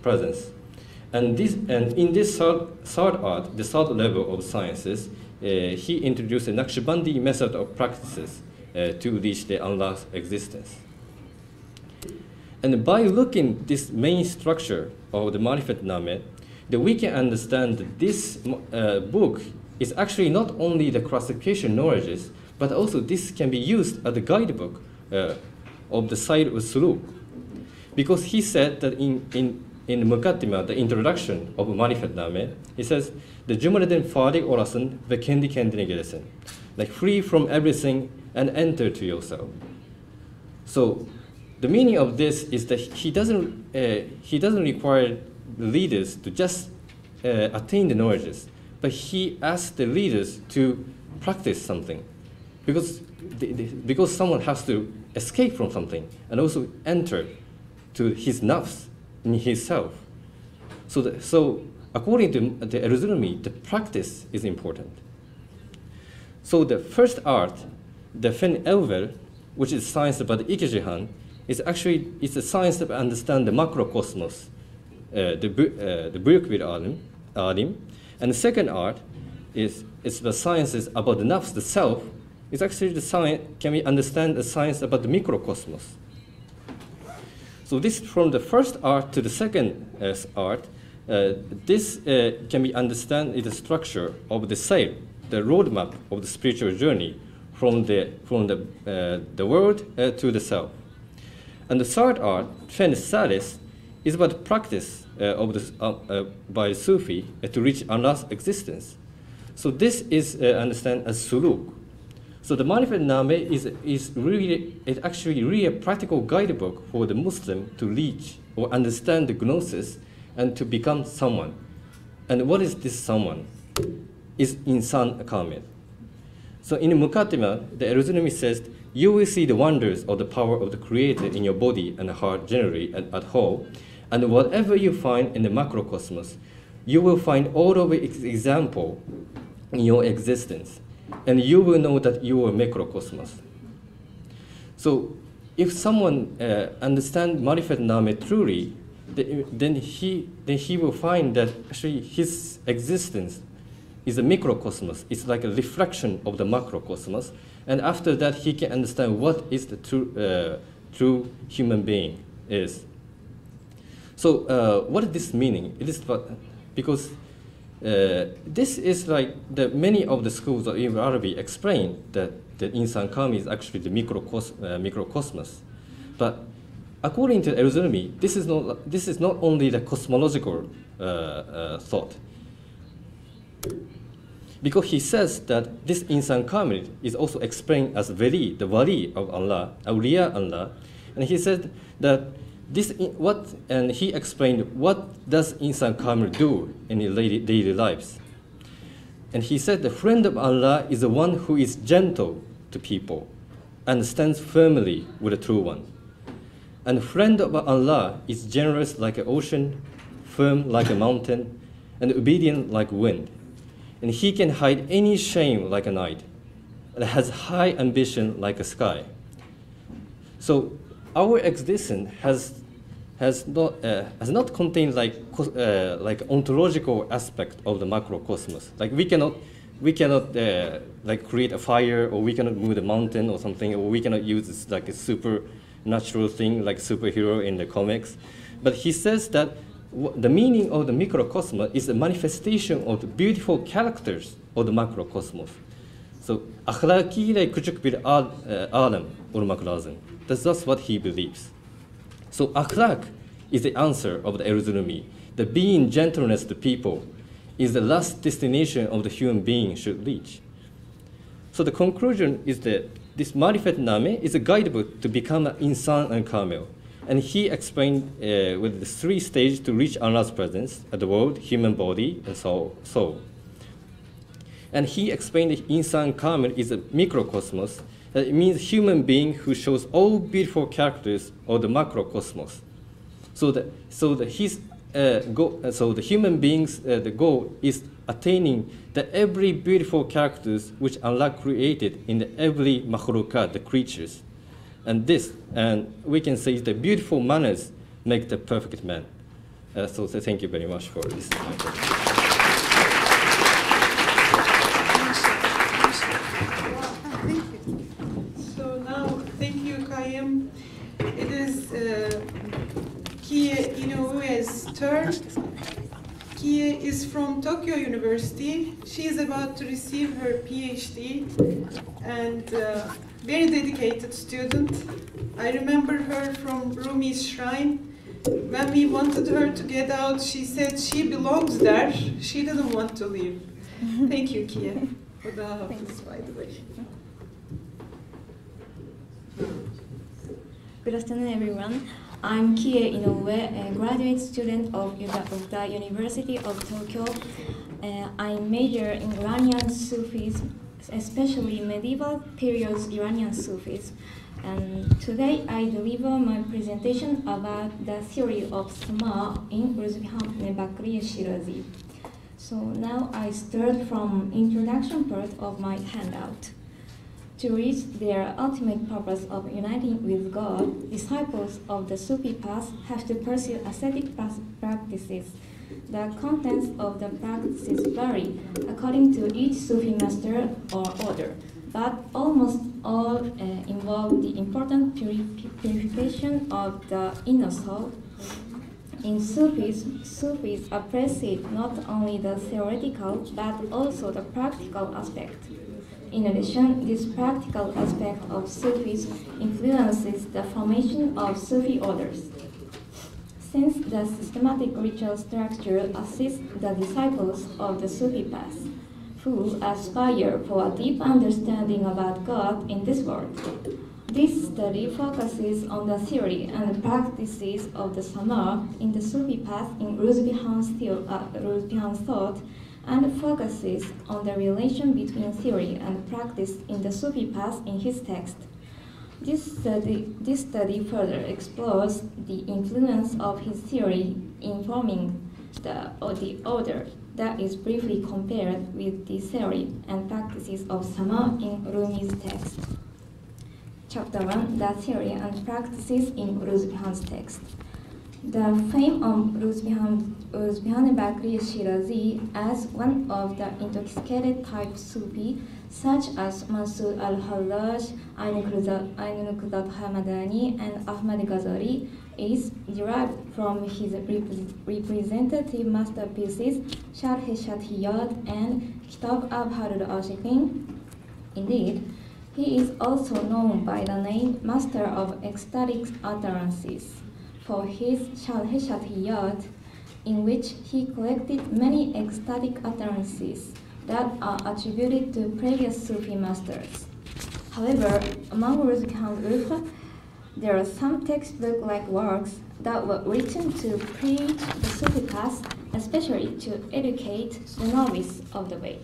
presence. And in this third art, the third level of sciences, he introduced a Naqshbandi method of practices to reach the Allah's existence. And by looking at this main structure of the Marifetname, we can understand that this book is actually not only the classification knowledges, but also this can be used as a guidebook of the side of Suluk. Because he said that in Muqaddimah, the introduction of Marifetname, he says, the Cumhuriyet'in farik olasın ve kendi kendine gelesin. Like free from everything and enter to yourself. So the meaning of this is that he doesn't require the leaders to just attain the knowledges, but he asks the leaders to practice something, because someone has to escape from something and also enter to his nafs in his self. So according to the Erzurumi, the practice is important. So the first art, the Fen Elver, which is science about the Ikjihan, it's a science that understands the macrocosmos, the Buyukvir Alim. And the second art is the sciences about the nafs, the self. It's actually the science, can we understand the science about the microcosmos. So this, from the first art to the second art, this can be understand is the structure of the sail, the roadmap of the spiritual journey from the world to the self. And the third art, Fen Salis, is about the practice by Sufi to reach Allah's existence. So this is understand as suluk. So the Marifetname is actually really a practical guidebook for the Muslim to reach or understand the gnosis and to become someone. And what is this someone? Is Insan Kāmil. So in Muqaddimah, the Erzurumi says, you will see the wonders of the power of the Creator in your body and heart generally and at whole, and whatever you find in the macrocosmos, you will find all of its example in your existence, and you will know that you are macrocosmos. So if someone understands Marifetname truly, then he will find that actually his existence is a microcosmos. It's like a reflection of the macrocosmos. And after that, he can understand what is the true human being is. So what is this meaning? It is because this is like many of the schools of Ibn Arabi explain that the Insan Kāmil is actually the microcosmos. But according to al-Jurumi, this is not only the cosmological thought. Because he says that this Insan Kāmil is also explained as Wali, the Wali of Allah, Awliya Allah. And he said that and he explained what does Insan Kāmil do in his daily lives. And he said the friend of Allah is the one who is gentle to people and stands firmly with the true one. And the friend of Allah is generous like an ocean, firm like a mountain, and obedient like wind. And he can hide any shame like a night, and has high ambition like a sky. So our existence has not contained like ontological aspect of the macrocosmos. Like we cannot like create a fire, or we cannot move the mountain or something, or we cannot use this like a supernatural thing like superhero in the comics. But he says that the meaning of the microcosmos is a manifestation of the beautiful characters of the macrocosmos. So ahlaki küçük bir alem olmak lazım. That's what he believes. So akhlaq is the answer of the al-Jurumi. The being gentleness to people is the last destination of the human being should reach. So the conclusion is that this Marifat Name is a guidebook to become an Insān and Kāmil. And he explained with the 3 stages to reach Allah's presence, the world, human body, and soul. And he explained that Insān Kāmil is a microcosmos. It means human being who shows all beautiful characters of the macrocosmos. So the human beings the goal is attaining the every beautiful characters which Allah created in the every makhlukat, the creatures. And we can say the beautiful manners make the perfect man. So thank you very much for this. It is Kie Inoue's turn. Kie is from Tokyo University. She is about to receive her PhD and very dedicated student. I remember her from Rumi's shrine. When we wanted her to get out, she said she belongs there. She didn't want to leave. Thank you, Kie, for the Hafiz, by the way. Good afternoon, everyone. I'm Kie Inoue, a graduate student of the University of Tokyo. I major in Iranian Sufism, especially medieval period Iranian Sufism. And today I deliver my presentation about the theory of Sama in Ruzvihan Nebakri Shirazi. So now I start from introduction part of my handout. To reach their ultimate purpose of uniting with God, disciples of the Sufi path have to pursue ascetic practices. The contents of the practices vary according to each Sufi master or order, but almost all involve the important purification of the inner soul. In Sufism, Sufis appreciate not only the theoretical but also the practical aspect. In addition, this practical aspect of Sufism influences the formation of Sufi orders. Since the systematic ritual structure assists the disciples of the Sufi path, who aspire for a deep understanding about God in this world. This study focuses on the theory and practices of the Sama in the Sufi path in Ruzvihan's thought, and focuses on the relation between theory and practice in the Sufi path in his text. This study further explores the influence of his theory in forming the order that is briefly compared with the theory and practices of Sama in Rumi's text. Chapter 1, the theory and practices in Ruzvihan's text. The fame of Ruzbihan Bakri Shirazi as one of the intoxicated type Sufi, such as Mansur al-Hallaj, Ayn-Nuqdat Hamadani, and Ahmad Ghazali, is derived from his representative masterpieces Sharh-e-Shathiyat and Kitab Abhar al-Ashiqin. Indeed, he is also known by the name Master of Ecstatic Utterances for his Sharh-e-Shathiyat, in which he collected many ecstatic utterances that are attributed to previous Sufi masters. However, among Ruzbihan's oeuvre, there are some textbook-like works that were written to preach the Sufi path, especially to educate the novice of the way.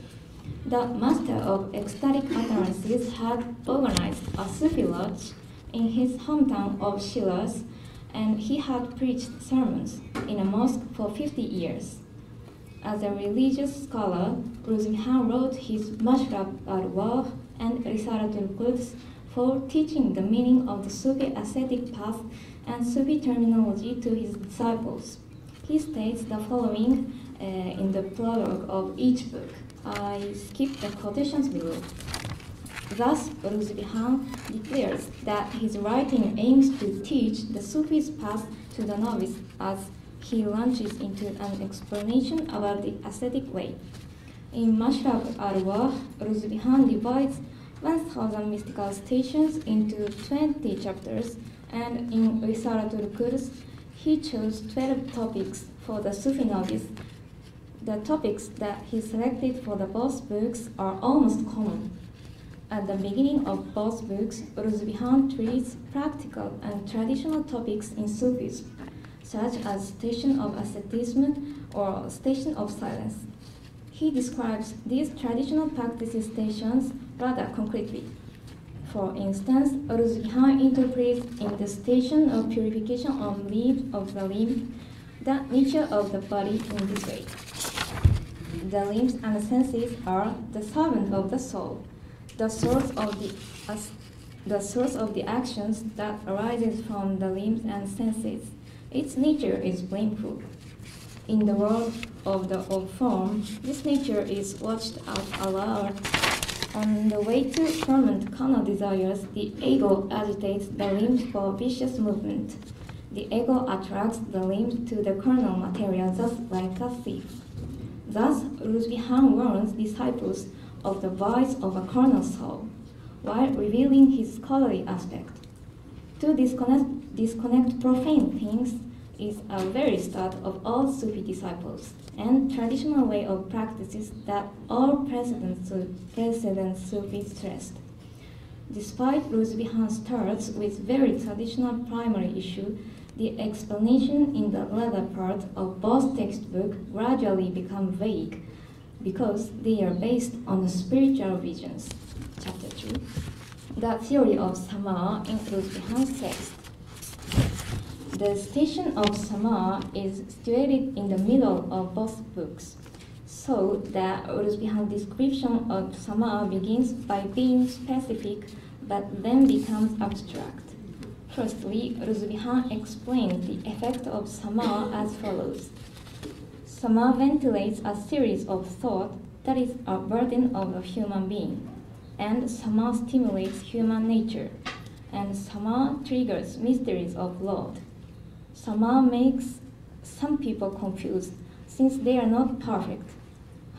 The master of ecstatic utterances had organized a Sufi lodge in his hometown of Shiraz, and he had preached sermons in a mosque for 50 years. As a religious scholar, Ruzbihan wrote his Mashrab al-Arwah and Risalatul Quds for teaching the meaning of the Sufi ascetic path and Sufi terminology to his disciples. He states the following in the prologue of each book. I skip the quotations below. Thus, Ruzbihan declares that his writing aims to teach the Sufi's path to the novice as he launches into an explanation about the ascetic way. In Mashrab al-Arwah, Ruzbihan divides 1,000 mystical stations into 20 chapters, and in Risalatul Quds, he chose 12 topics for the Sufi novice. The topics that he selected for the both books are almost common. At the beginning of both books, Ruzbihan treats practical and traditional topics in Sufism, such as station of asceticism or station of silence. He describes these traditional practices stations rather concretely. For instance, Ruzbihan interprets in the station of purification of the limb the nature of the body in this way. The limbs and senses are the servant of the soul, the source of the actions that arises from the limbs and senses. Its nature is blameful. In the world of form, this nature is watched out aloud. On the way to ferment carnal desires, the ego agitates the limbs for vicious movement. The ego attracts the limbs to the carnal material just like a thief. Thus, Ruzbihan warns disciples of the vice of a carnal soul, while revealing his scholarly aspect. To disconnect profane things is a very start of all Sufi disciples, and traditional way of practices that all precedent Sufis stressed. Despite Ruzbihan's starts with very traditional primary issue, the explanation in the latter part of both textbooks gradually become vague because they are based on the spiritual visions. Chapter 2. The theory of Sama in Ruzbihan's text. The station of Sama is situated in the middle of both books, so that Ruzbihan's description of Sama begins by being specific but then becomes abstract. Firstly, Ruzbihan explains the effect of Sama as follows. Sama ventilates a series of thought that is a burden of a human being, and Sama stimulates human nature, and Sama triggers mysteries of Lord. Sama makes some people confused since they are not perfect.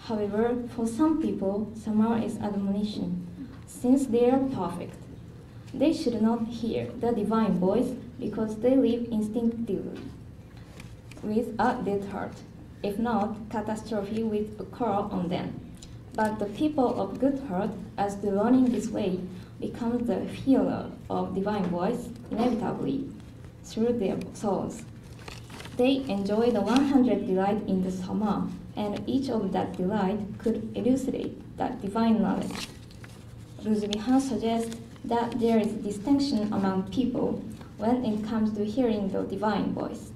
However, for some people, Sama is admonition since they are perfect. They should not hear the divine voice because they live instinctively with a dead heart. If not, catastrophe will occur on them. But the people of good heart, as the learning this way, become the hearer of divine voice inevitably through their souls. They enjoy the 100 delight in the Sama, and each of that delight could elucidate that divine knowledge. Ruzbihan suggests that there is distinction among people when it comes to hearing the divine voice.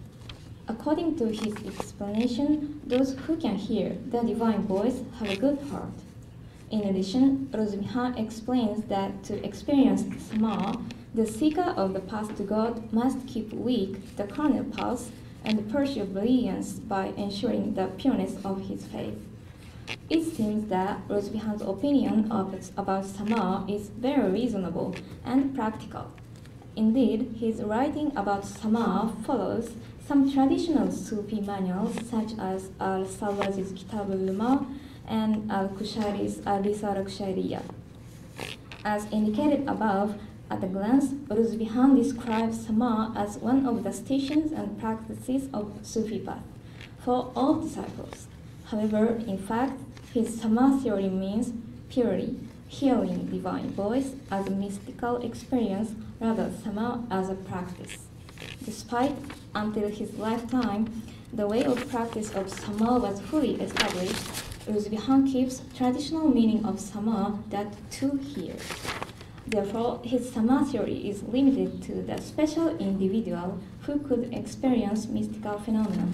According to his explanation, those who can hear the divine voice have a good heart. In addition, Ruzbihan explains that to experience Sama, the seeker of the path to God must keep weak the carnal pulse and pursue brilliance by ensuring the pureness of his faith. It seems that Ruzvihan's opinion about Sama is very reasonable and practical. Indeed, his writing about Sama follows some traditional Sufi manuals such as al-Sarrazi's Kitab al-Luma and al-Kushairi's al-Risala Kushairiyya. As indicated above, at a glance, Ruzvihan describes Sama as one of the stations and practices of Sufi path for all disciples. However, in fact, his Sama theory means purely hearing divine voice as a mystical experience rather than Sama as a practice. Despite, until his lifetime, the way of practice of Sama was fully established, Ruzvihan keeps traditional meaning of Sama that to hear. Therefore, his Sama theory is limited to the special individual who could experience mystical phenomena.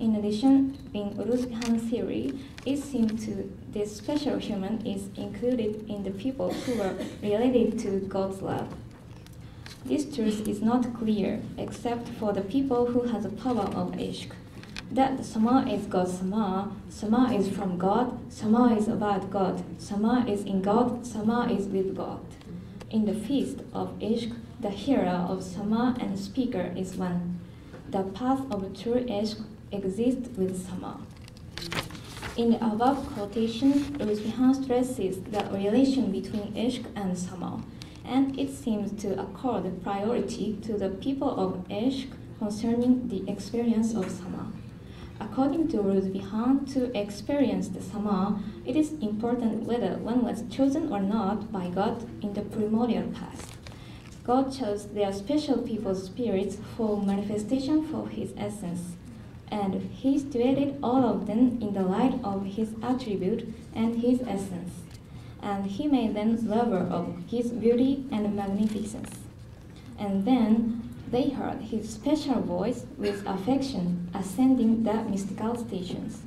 In addition, in Ruzvihan's theory, it seems to this special human is included in the people who are related to God's love. This truth is not clear except for the people who has the power of Ishq. That Sama is God's Sama, Sama is from God, Sama is about God, Sama is in God, Sama is with God. In the feast of Ishq, the hearer of Sama and speaker is one. The path of true Ishq exists with Sama. In the above quotation, Ruzvihan stresses the relation between Ishq and Sama, and it seems to accord priority to the people of Ishq concerning the experience of Sama. According to Ruzvihan, to experience the Sama, it is important whether one was chosen or not by God in the primordial past. God chose their special people's spirits for manifestation for his essence, and he situated all of them in the light of his attribute and his essence, and he made them lover of his beauty and magnificence. And then they heard his special voice with affection ascending the mystical stations.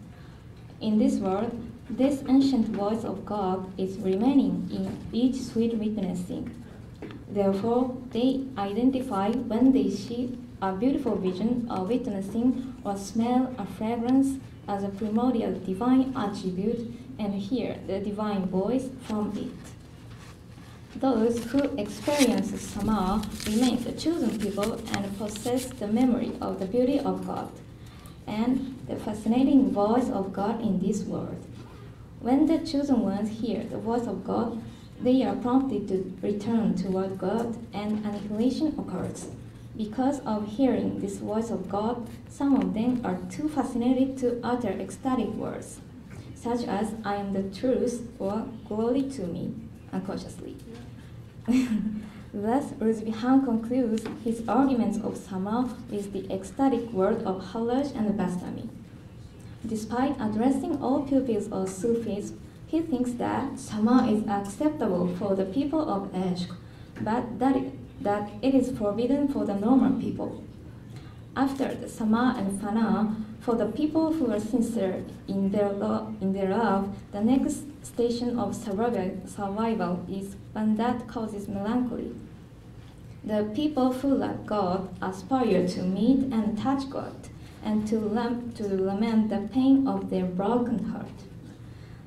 In this world, this ancient voice of God is remaining in each sweet witnessing. Therefore, they identify when they see a beautiful vision or witnessing or smell a fragrance as a primordial divine attribute and hear the divine voice from it. Those who experience Sama remain the chosen people and possess the memory of the beauty of God and the fascinating voice of God in this world. When the chosen ones hear the voice of God, they are prompted to return toward God and annihilation occurs. Because of hearing this voice of God, some of them are too fascinated to utter ecstatic words, such as I am the truth or glory to me, unconsciously. Thus, Ruzvihan concludes his arguments of Sama with the ecstatic word of Hallaj and Bastami. Despite addressing all pupils of Sufism, he thinks that Sama is acceptable for the people of Ishq, but that it is forbidden for the normal people. After the Sama and Fana, for the people who are sincere in their love, the next station of survival is one that causes melancholy. The people who love God aspire to meet and touch God, and to lament the pain of their broken heart.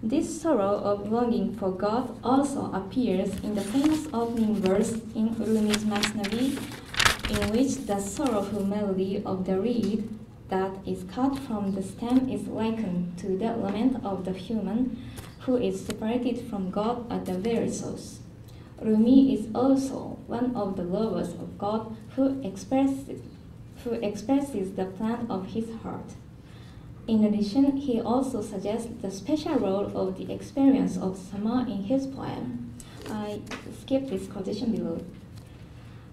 This sorrow of longing for God also appears in the famous opening verse in Rumi's Masnavi, in which the sorrowful melody of the reed that is cut from the stem is likened to the lament of the human who is separated from God at the very source. Rumi is also one of the lovers of God who expresses the plan of his heart. In addition, he also suggests the special role of the experience of Sama in his poem. I skip this quotation below.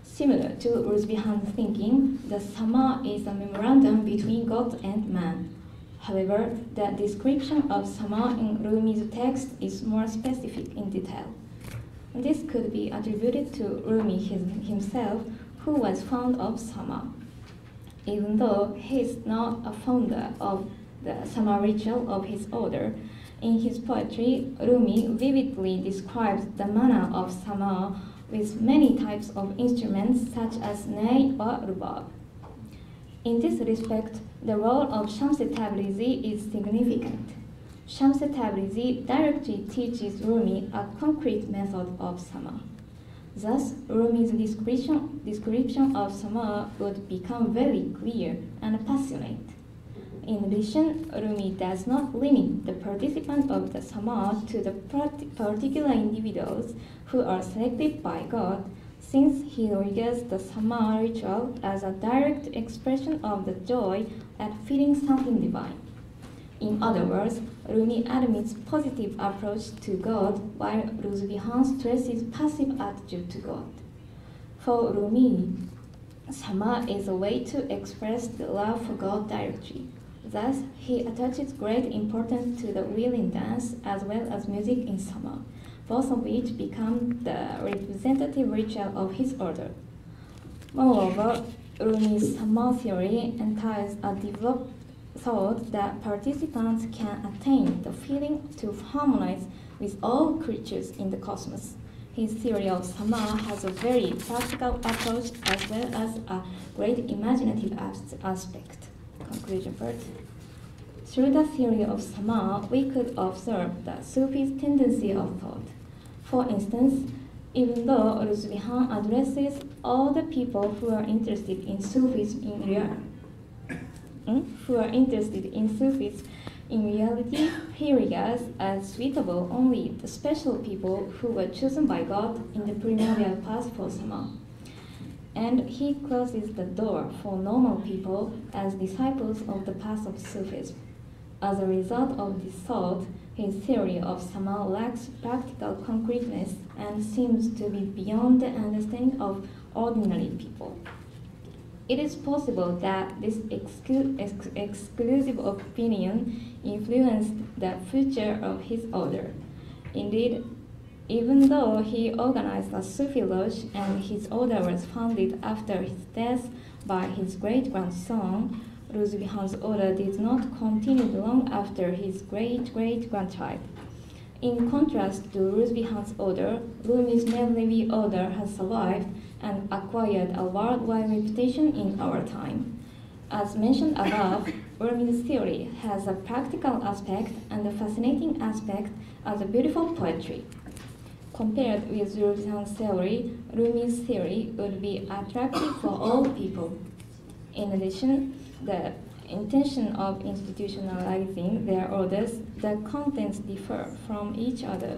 Similar to Ruzvihan's thinking, the Sama is a memorandum between God and man. However, the description of Sama in Rumi's text is more specific in detail. This could be attributed to Rumi himself, who was fond of Sama. Even though he is not a founder of the Sama ritual of his order, in his poetry, Rumi vividly describes the manner of Sama with many types of instruments such as ney or rubab. In this respect, the role of Shams Tabrizi is significant. Shams Tabrizi directly teaches Rumi a concrete method of sama. Thus, Rumi's description of sama would become very clear and passionate. In addition, Rumi does not limit the participant of the sama to the particular individuals who are selected by God, since he regards the sama ritual as a direct expression of the joy at feeling something divine. In other words, Rumi admits positive approach to God, while Ruzvihan stresses passive attitude to God. For Rumi, sama is a way to express the love for God directly. Thus, he attaches great importance to the wheeling dance as well as music in sama, both of which become the representative ritual of his order. Moreover, Rumi's sama theory entails a developed thought that participants can attain the feeling to harmonize with all creatures in the cosmos. His theory of sama has a very practical approach as well as a great imaginative aspect. Conclusion part. Through the theory of sama, we could observe the Sufi's tendency of thought. For instance, even though Ruzvihan addresses all the people who are interested in Sufism in reality, he regards as suitable only the special people who were chosen by God in the primordial path for sama. And he closes the door for normal people as disciples of the path of Sufism. As a result of this thought, his theory of sama lacks practical concreteness and seems to be beyond the understanding of ordinary people. It is possible that this exclusive opinion influenced the future of his order. Indeed, even though he organized a Sufi lodge and his order was founded after his death by his great-grandson, Ruzvihan's order did not continue long after his great-great-grandchild. In contrast to Ruzvihan's order, Rumi's Mevlevi order has survived and acquired a worldwide reputation in our time. As mentioned above, Rumi's theory has a practical aspect and a fascinating aspect as a beautiful poetry. Compared with Ruzvihan's theory, Rumi's theory would be attractive for all people. In addition, the intention of institutionalizing their orders, the contents differ from each other.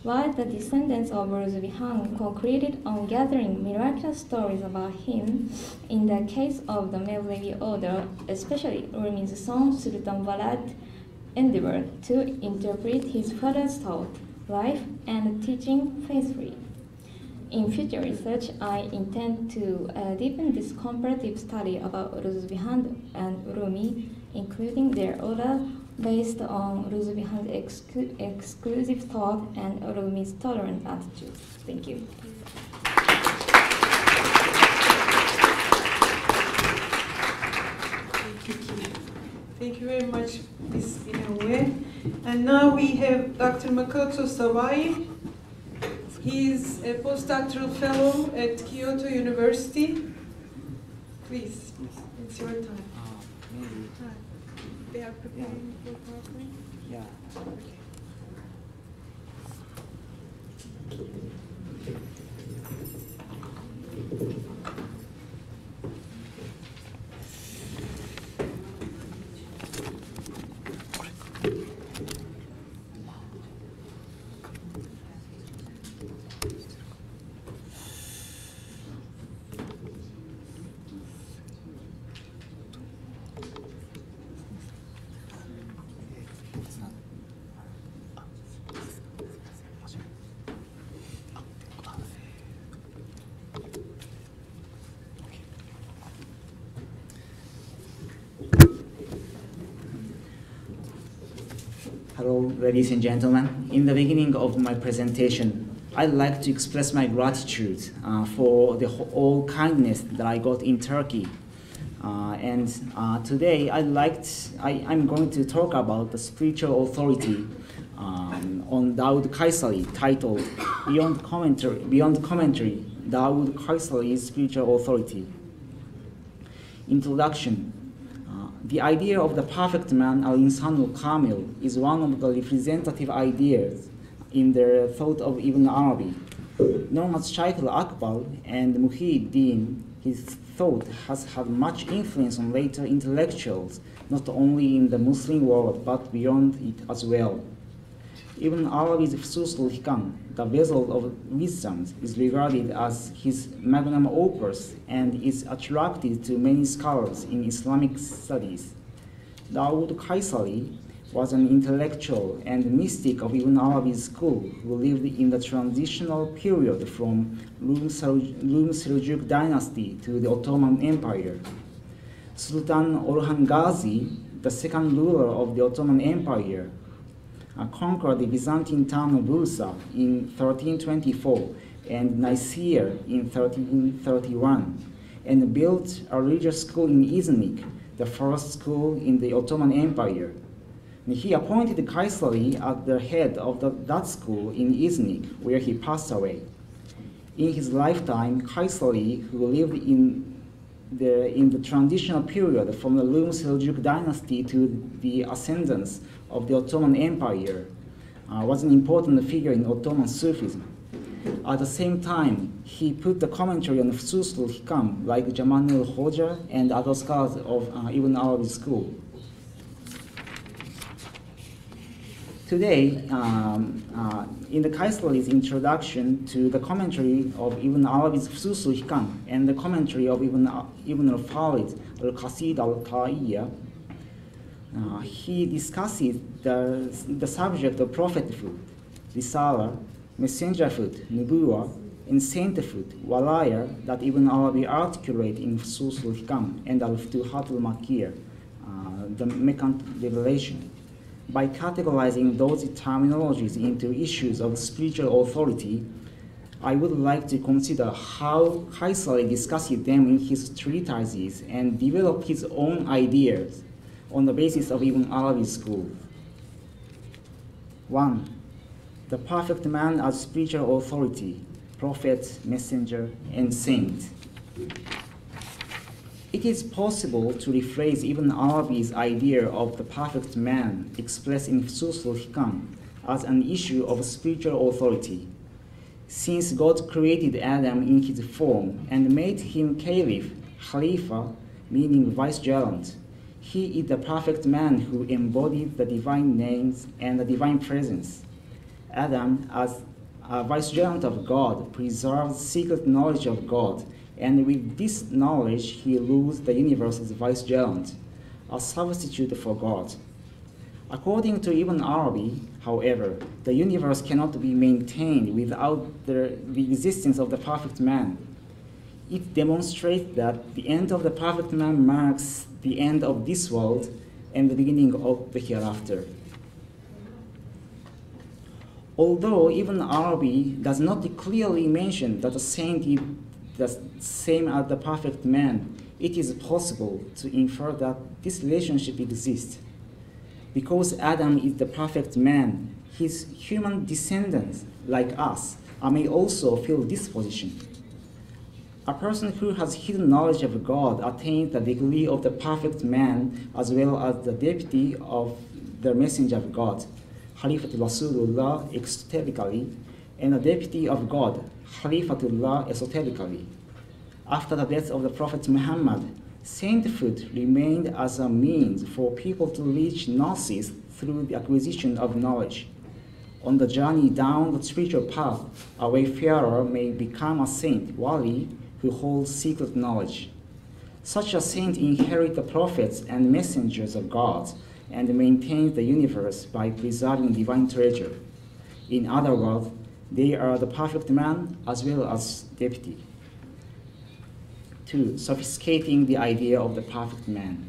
While the descendants of Ruzvihan concluded on gathering miraculous stories about him, in the case of the Mevlevi order, especially Rumi's son Sultan Valad endeavored to interpret his father's thought, life, and teaching faithfully. In future research, I intend to deepen this comparative study about Ruzvihan and Rumi, including their order based on Ruzvihan's exclusive thought and Rumi's tolerant attitude. Thank you. Thank you very much, Ms. Inoue. And now we have Dr. Makoto Sawai. He is a postdoctoral fellow at Kyoto University. Please, it's your time. Maybe. They are preparing for PowerPoint? Yeah. Okay. Hello, ladies and gentlemen. In the beginning of my presentation, I'd like to express my gratitude for the all kindness that I got in Turkey. Today, I'm going to talk about the spiritual authority on Dawood Kaysari, titled Beyond Commentary, Dawood Kaysari's Spiritual Authority. Introduction. The idea of the perfect man, al-Insān Kāmil, is one of the representative ideas in the thought of Ibn Arabi. Known as Shaykh al-Akbar and Muhyiddin, his thought has had much influence on later intellectuals, not only in the Muslim world but beyond it as well. Ibn Arabi's Fusus al-Hikam, the vessel of wisdom, is regarded as his magnum opus and is attracted to many scholars in Islamic studies. Dawood Kaysari was an intellectual and mystic of Ibn Arabi's school who lived in the transitional period from Rum Seljuk dynasty to the Ottoman Empire. Sultan Orhan Ghazi, the second ruler of the Ottoman Empire, conquered the Byzantine town of Bursa in 1324 and Nicaea in 1331, and built a religious school in Iznik, the first school in the Ottoman Empire. He appointed Kaysari at the head of that school in Iznik, where he passed away. In his lifetime, Kaysari, who lived in the transitional period from the Rum Seljuk dynasty to the ascendance of the Ottoman Empire, was an important figure in Ottoman Sufism. At the same time, he put the commentary on Fusus al-Hikam like Jamal al-Hoja and other scholars of Ibn Arabi's school. Today, in the Kaysari's introduction to the commentary of Ibn Arabi's Fusus al-Hikam and the commentary of Ibn al-Farid al-Qasid al-Ta'iyya, he discusses the subject of prophethood, risala, messengerhood, nubuwa, and sainthood, walaya, that Ibn Arabi articulate in Fusus al-Hikam and al-Futuhat al-Makkiyya, the Meccan revelation. By categorizing those terminologies into issues of spiritual authority, I would like to consider how Kaysari discussed them in his treatises and developed his own ideas on the basis of Ibn Arabi's school. 1. The perfect man as spiritual authority, prophet, messenger, and saint. It is possible to rephrase Ibn Arabi's idea of the perfect man expressed in Fusus al-Hikam as an issue of spiritual authority. Since God created Adam in his form and made him Caliph, Khalifa, meaning vicegerent, he is the perfect man who embodied the divine names and the divine presence. Adam, as a vicegerent of God, preserves secret knowledge of God, and with this knowledge he rules the universe as vicegerent, a substitute for God. According to Ibn Arabi, however, the universe cannot be maintained without the existence of the perfect man. It demonstrates that the end of the perfect man marks the end of this world and the beginning of the hereafter. Although Ibn Arabi does not clearly mention that the saint is the same as the perfect man, it is possible to infer that this relationship exists. Because Adam is the perfect man, his human descendants, like us, may also fill this position. A person who has hidden knowledge of God attains the degree of the perfect man as well as the deputy of the messenger of God, Khalifatul Rasulullah exoterically, and the deputy of God, Khalifatullah esoterically. After the death of the Prophet Muhammad, sainthood remained as a means for people to reach gnosis through the acquisition of knowledge. On the journey down the spiritual path, a wayfarer may become a saint, wali, who holds secret knowledge. Such a saint inherits the prophets and messengers of God and maintains the universe by preserving divine treasure. In other words, they are the perfect man as well as deputy. 2. Sophisticating the idea of the perfect man.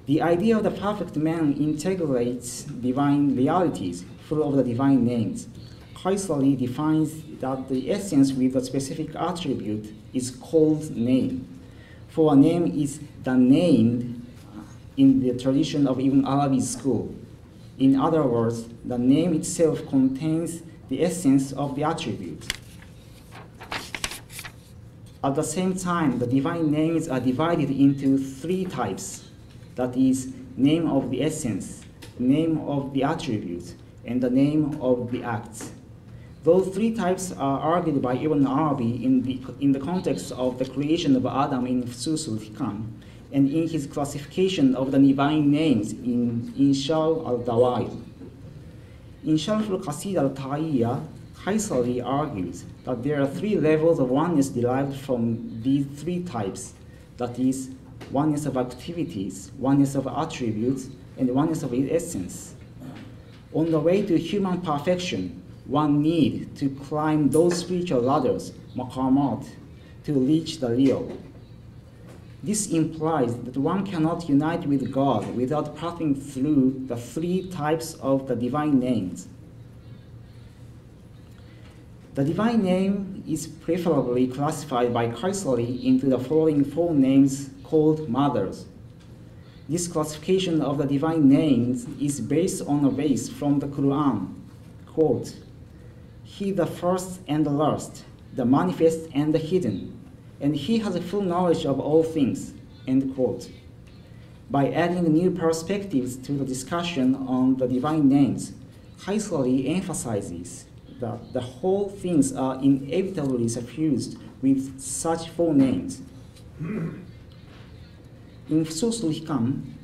The idea of the perfect man integrates divine realities full of the divine names. Kaysari defines that the essence with a specific attribute is called name. For a name is the named in the tradition of Ibn Arabi's school. In other words, the name itself contains the essence of the attribute. At the same time, the divine names are divided into three types, that is, name of the essence, name of the attribute, and the name of the act. Those three types are argued by Ibn Arabi in the context of the creation of Adam in Sufi and in his classification of the divine names in Inshal al-Dawail. In Sharh al-Qasid al-Ta'iyya, Kaisari argues that there are three levels of oneness derived from these three types, that is, oneness of activities, oneness of attributes, and oneness of essence. On the way to human perfection, one needs to climb those spiritual ladders, maqamat, to reach the real. This implies that one cannot unite with God without passing through the three types of the divine names. The divine name is preferably classified by Kaisari into the following four names called mothers. This classification of the divine names is based on a verse from the Quran, quote, "He the first and the last, the manifest and the hidden, and he has a full knowledge of all things," end quote. By adding new perspectives to the discussion on the divine names, Kaisari emphasizes that the whole things are inevitably suffused with such four names. In Sufi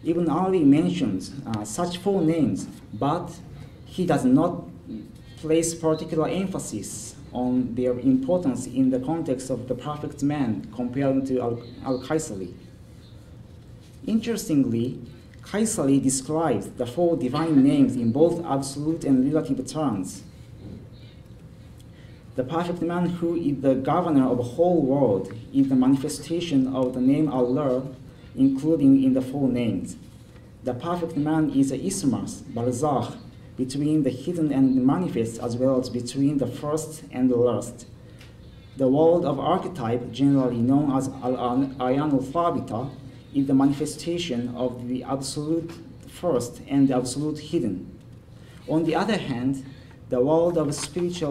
Ibn Arabi mentions such four names, but he does not place particular emphasis on their importance in the context of the perfect man compared to al-Kaisari. Interestingly, Kaisari describes the four divine names in both absolute and relative terms. The perfect man, who is the governor of the whole world, is the manifestation of the name Allah, including in the four names. The perfect man is the ismas, barzakh, between the hidden and the manifest, as well as between the first and the last. The world of archetype, generally known as al-ayan al-thabita, is the manifestation of the absolute first and the absolute hidden. On the other hand, the world of spirits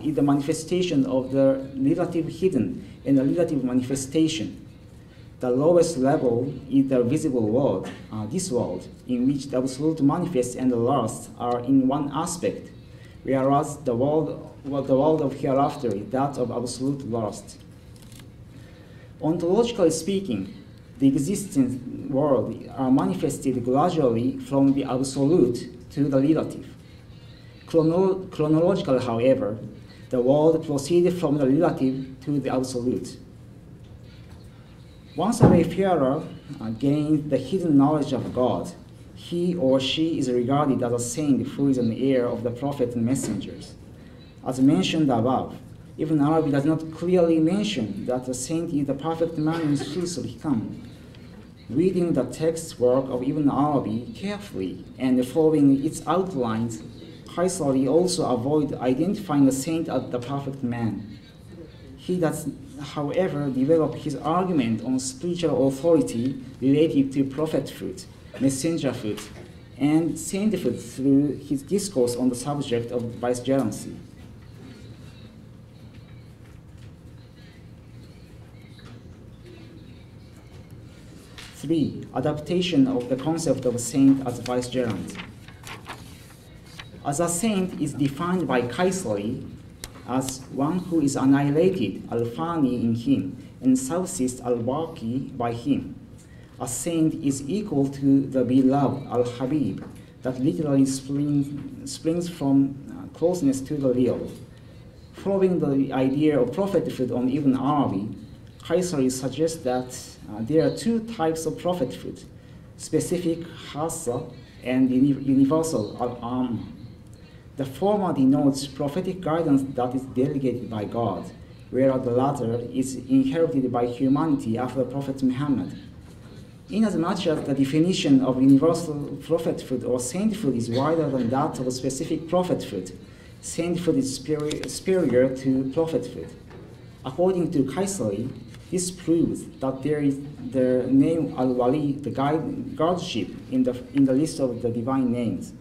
is the manifestation of the relative hidden and the relative manifestation. The lowest level is the visible world, this world, in which the absolute manifest and the last are in one aspect, whereas the world of hereafter is that of absolute last. Ontologically speaking, the existing world are manifested gradually from the absolute to the relative. Chronologically, however, the world proceeded from the relative to the absolute. Once a wayfarer gains the hidden knowledge of God, he or she is regarded as a saint who is an heir of the prophets and messengers. As mentioned above, Ibn Arabi does not clearly mention that a saint is the perfect man in Sufi. Reading the text work of Ibn Arabi carefully and following its outlines, Kaisari also avoids identifying a saint as the perfect man. He does, however, develop his argument on spiritual authority related to prophethood, messengerhood, and sainthood through his discourse on the subject of vicegerency. 3. Adaptation of the concept of a saint as vicegerent. As a saint is defined by Kaisari as one who is annihilated, al-Fani, in him, and subsists, al-Baqi, by him. A saint is equal to the beloved, al-Habib, that literally springs from closeness to the real. Following the idea of prophethood on Ibn Arabi, Kaisari suggests that there are two types of prophethood, specific khassa and universal al-Am. The former denotes prophetic guidance that is delegated by God, whereas the latter is inherited by humanity after Prophet Muhammad. Inasmuch as the definition of universal prophethood or sainthood is wider than that of a specific prophethood, sainthood is superior to prophethood. According to Kaisari, this proves that there is the name al-Wali, the guardianship, in the list of the divine names.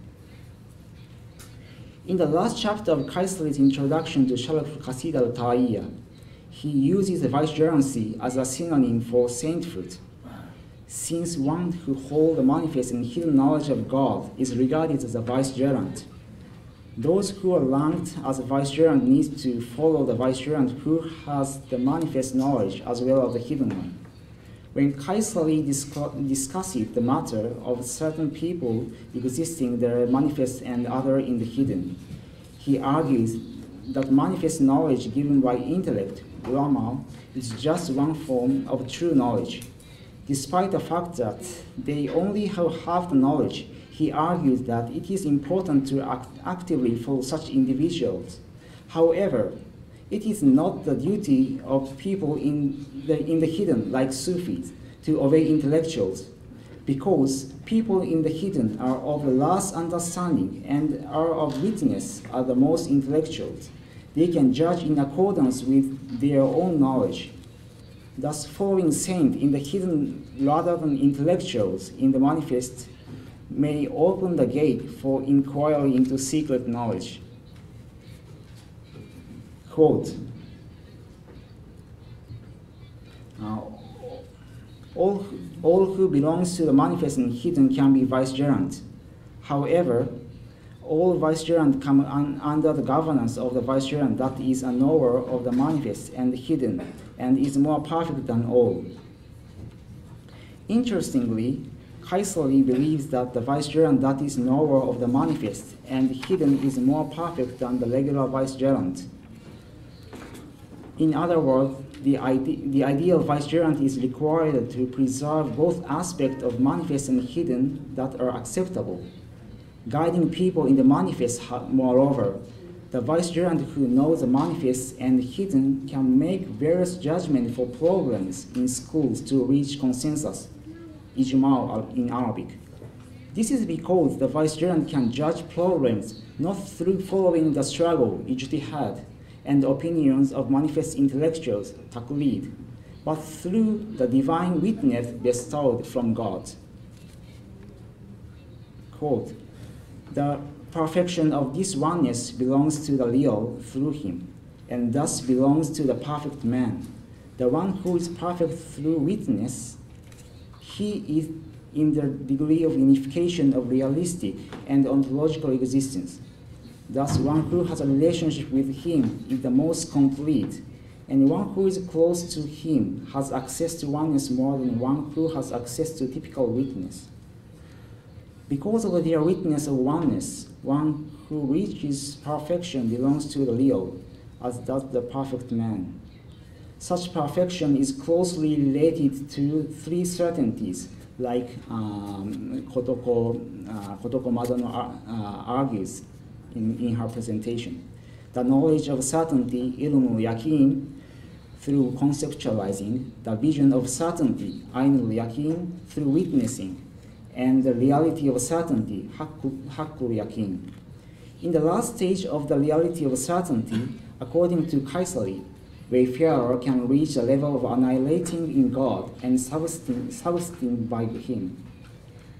In the last chapter of Kayseri's introduction to Sharh Qasid al-Ta'iyya, he uses vicegerancy as a synonym for sainthood, since one who holds the manifest and hidden knowledge of God is regarded as a vicegerent. Those who are ranked as a vicegerent need to follow the vicegerent who has the manifest knowledge as well as the hidden one. When Kayseri discusses the matter of certain people existing the manifest and other in the hidden, he argues that manifest knowledge given by intellect, Brahma, is just one form of true knowledge. Despite the fact that they only have half the knowledge, he argues that it is important to act actively for such individuals. However, it is not the duty of people in the hidden, like Sufis, to obey intellectuals, because people in the hidden are of the last understanding and are of witness are the most intellectuals. They can judge in accordance with their own knowledge. Thus, following saint in the hidden rather than intellectuals in the manifest may open the gate for inquiry into secret knowledge. Quote, all who belongs to the manifest and hidden can be vicegerent. However, all vicegerent come under the governance of the vicegerent that is a knower of the manifest and hidden and is more perfect than all. Interestingly, Kayseri believes that the vicegerent that is knower of the manifest and hidden is more perfect than the regular vicegerent. In other words, the ideal vicegerent is required to preserve both aspects of manifest and hidden that are acceptable. Guiding people in the manifest, moreover, the vicegerent who knows the manifest and hidden can make various judgments for programs in schools to reach consensus, ijma' in Arabic. This is because the vicegerent can judge programs not through following the struggle, ijtihad, and the opinions of manifest intellectuals, taqlid, but through the divine witness bestowed from God. Quote, the perfection of this oneness belongs to the real through him, and thus belongs to the perfect man. The one who is perfect through witness, he is in the degree of unification of realistic and ontological existence. Thus, one who has a relationship with him is the most complete, and one who is close to him has access to oneness more than one who has access to typical witness. Because of their witness of oneness, one who reaches perfection belongs to the real, as does the perfect man. Such perfection is closely related to three certainties, like Kotoko Madano argues in her presentation. The knowledge of certainty, ilmul yaqeen, through conceptualizing, the vision of certainty, ainul yaqeen, through witnessing, and the reality of certainty, haqqul yaqeen. In the last stage of the reality of certainty, according to Kayseri, wayfarer can reach a level of annihilating in God and subsumed by him.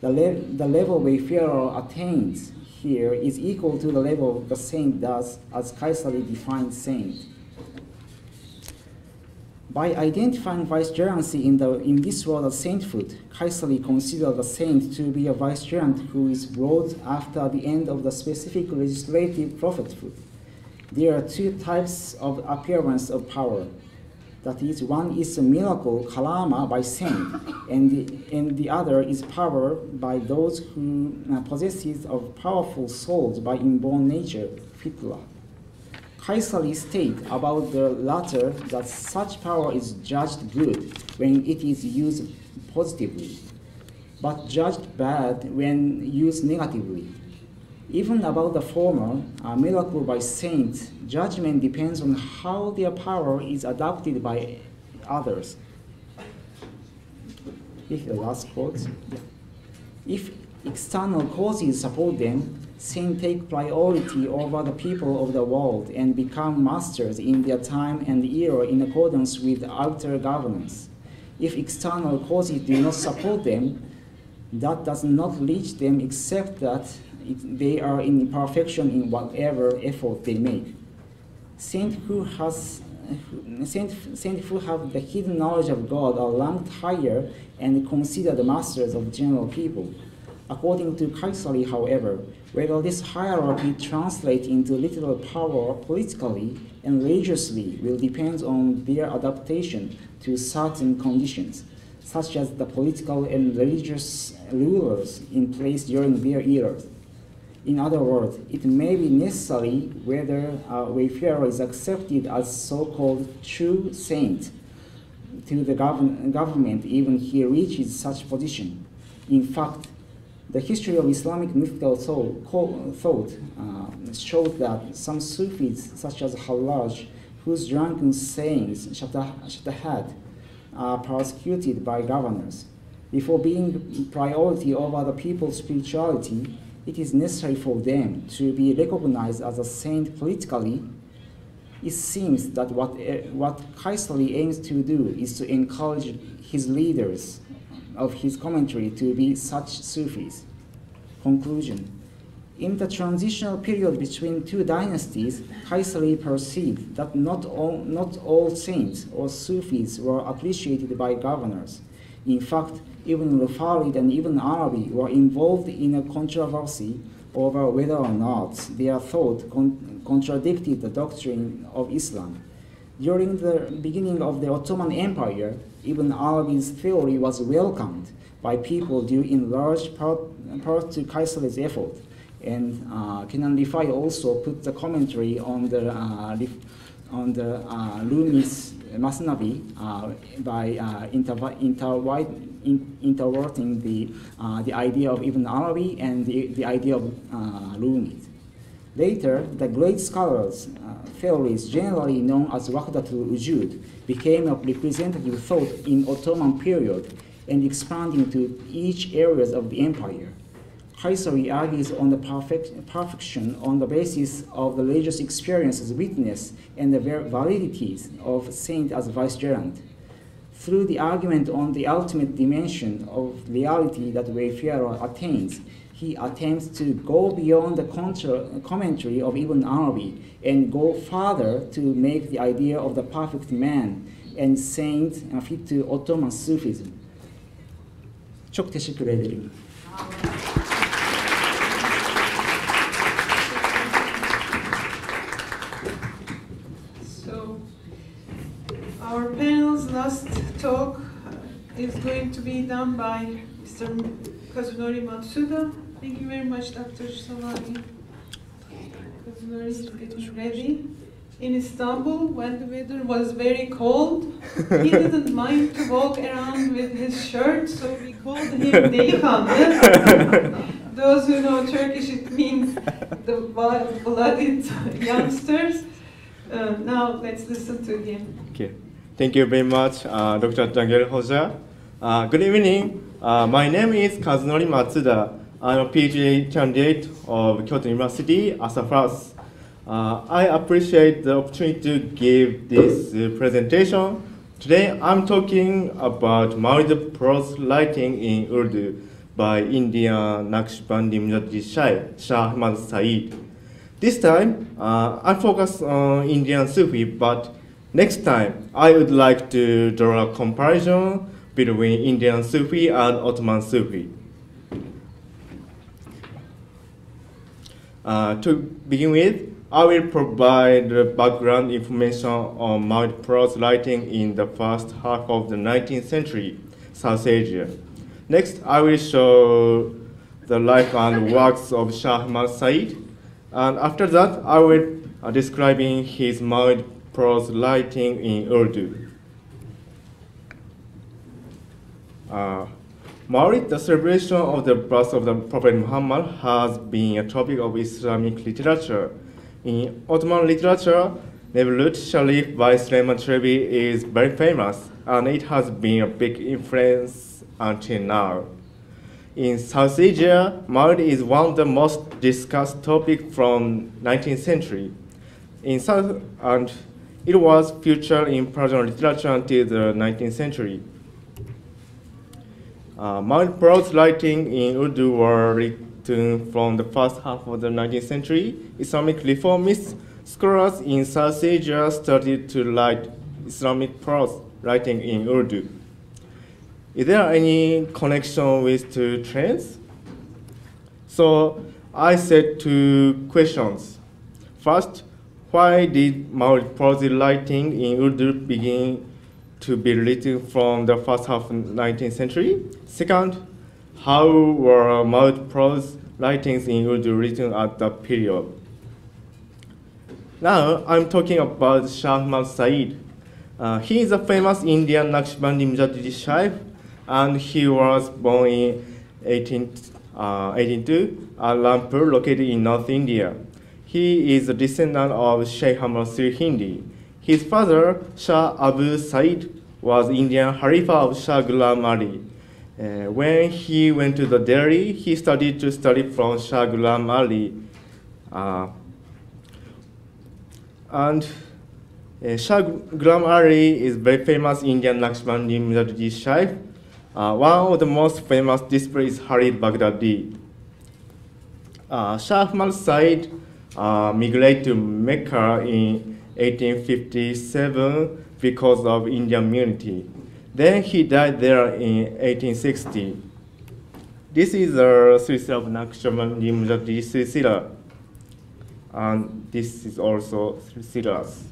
The level wayfarer attains here is equal to the level the saint does, as Kayseri defines saint. By identifying vicegerency in this world of sainthood, Kayseri considers the saint to be a vicegerent who is brought after the end of the specific legislative prophethood. There are two types of appearance of power. That is, one is a miracle, kalama, by saint, and the other is power by those who possesses of powerful souls by inborn nature, fitla. Kayseri states about the latter that such power is judged good when it is used positively, but judged bad when used negatively. Even about the former, a miracle by saints, judgment depends on how their power is adopted by others. If the last quote, if external causes support them, saints take priority over the people of the world and become masters in their time and era in accordance with outer governance. If external causes do not support them, that does not reach them except that they are in imperfection in whatever effort they make. Saints who have the hidden knowledge of God are ranked higher and considered masters of general people. According to Kaisari, however, whether this hierarchy translates into literal power politically and religiously will depend on their adaptation to certain conditions, such as the political and religious rulers in place during their eras. In other words, it may be necessary whether a wayfarer is accepted as so-called true saint to the government even he reaches such position. In fact, the history of Islamic mystical thought shows that some Sufis, such as Hallaj, whose drunken sayings Shatahad, are persecuted by governors. Before being priority over the people's spirituality, it is necessary for them to be recognized as a saint politically. It seems that what Kaisari aims to do is to encourage his leaders of his commentary to be such Sufis. Conclusion. In the transitional period between two dynasties, Kaisari perceived that not all saints or Sufis were appreciated by governors. In fact, Ibn al-Farid and Ibn Arabi were involved in a controversy over whether or not their thought contradicted the doctrine of Islam. During the beginning of the Ottoman Empire, Ibn Arabi's theory was welcomed by people due in large part to Kaisari's effort. And Kenan Rifai also put the commentary on the Rumi's Masnavi by interverting the idea of Ibn Arabi and the idea of Rumi. Later, the great scholars' theories, generally known as Wahdatul Wujud, became a representative thought in Ottoman period and expanding to each areas of the empire. Kaisari argues on the perfection on the basis of the religious experiences witnessed and the validities of saint as vicegerent. Through the argument on the ultimate dimension of reality that wayfarer attains, he attempts to go beyond the commentary of Ibn Arabi and go further to make the idea of the perfect man and saint fit to Ottoman Sufism. Çok teşekkür ederim. Our panel's last talk is going to be done by Mr. Kazunori Matsuda. Thank you very much, Dr. Samani. Kazunori is getting ready. In Istanbul, when the weather was very cold, he didn't mind to walk around with his shirt, so we called him Delikanlı. Those who know Turkish, it means the blooded youngsters. Now let's listen to him. Okay. Thank you very much, Dr. Daniel Hoja. Good evening. My name is Kazunori Matsuda. I'm a PhD candidate of Kyoto University as a France. I appreciate the opportunity to give this presentation. Today I'm talking about Maulid prose writing in Urdu by Indian Naqshbandi Mujahid Shah Ahmad Saeed. This time I focus on Indian Sufi, but next time I would like to draw a comparison between Indian Sufi and Ottoman Sufi. To begin with, I will provide background information on Maulid prose writing in the first half of the 19th century, South Asia. Next, I will show the life and works of Shah Ahmad Saeed, and after that, I will describing his Maulid prose writing in Urdu. Maulid, the celebration of the birth of the Prophet Muhammad, has been a topic of Islamic literature. In Ottoman literature, Mevlud Sharif by Suleyman Çelebi is very famous, and it has been a big influence until now. In South Asia, Maulid is one of the most discussed topics from 19th century. And it was featured in Persian literature until the 19th century. Maulid prose writing in Urdu were written from the first half of the 19th century, Islamic reformist scholars in South Asia started to write Islamic prose writing in Urdu. Is there any connection with two trends? So I set two questions. First, why did Maulid prose writing in Urdu begin to be written from the first half of the 19th century? Second, how were Maulid prose writings in Urdu written at that period? Now I'm talking about Shah Ahmad Said. He is a famous Indian Naqshbandi Mujahidi Shaykh, and he was born in 1802 at Rampur, located in North India. He is a descendant of Sheikh Ahmad Sirhindi. His father, Shah Abu Said, was Indian Harifa of Shah Ghulam Ali. When he went to the Delhi, he started to study from Shah Ghulam Ali. Shah Ghulam Ali is very famous Indian Naqshbandi Mujahidi Shaykh. One of the most famous disciples is Harid Baghdadi. Shah Ahmad Said migrated to Mecca in 1857 because of Indian immunity. Then he died there in 1860. This is the silsila of Naqshbandi Mujahidi silsila, and this is also silsilas.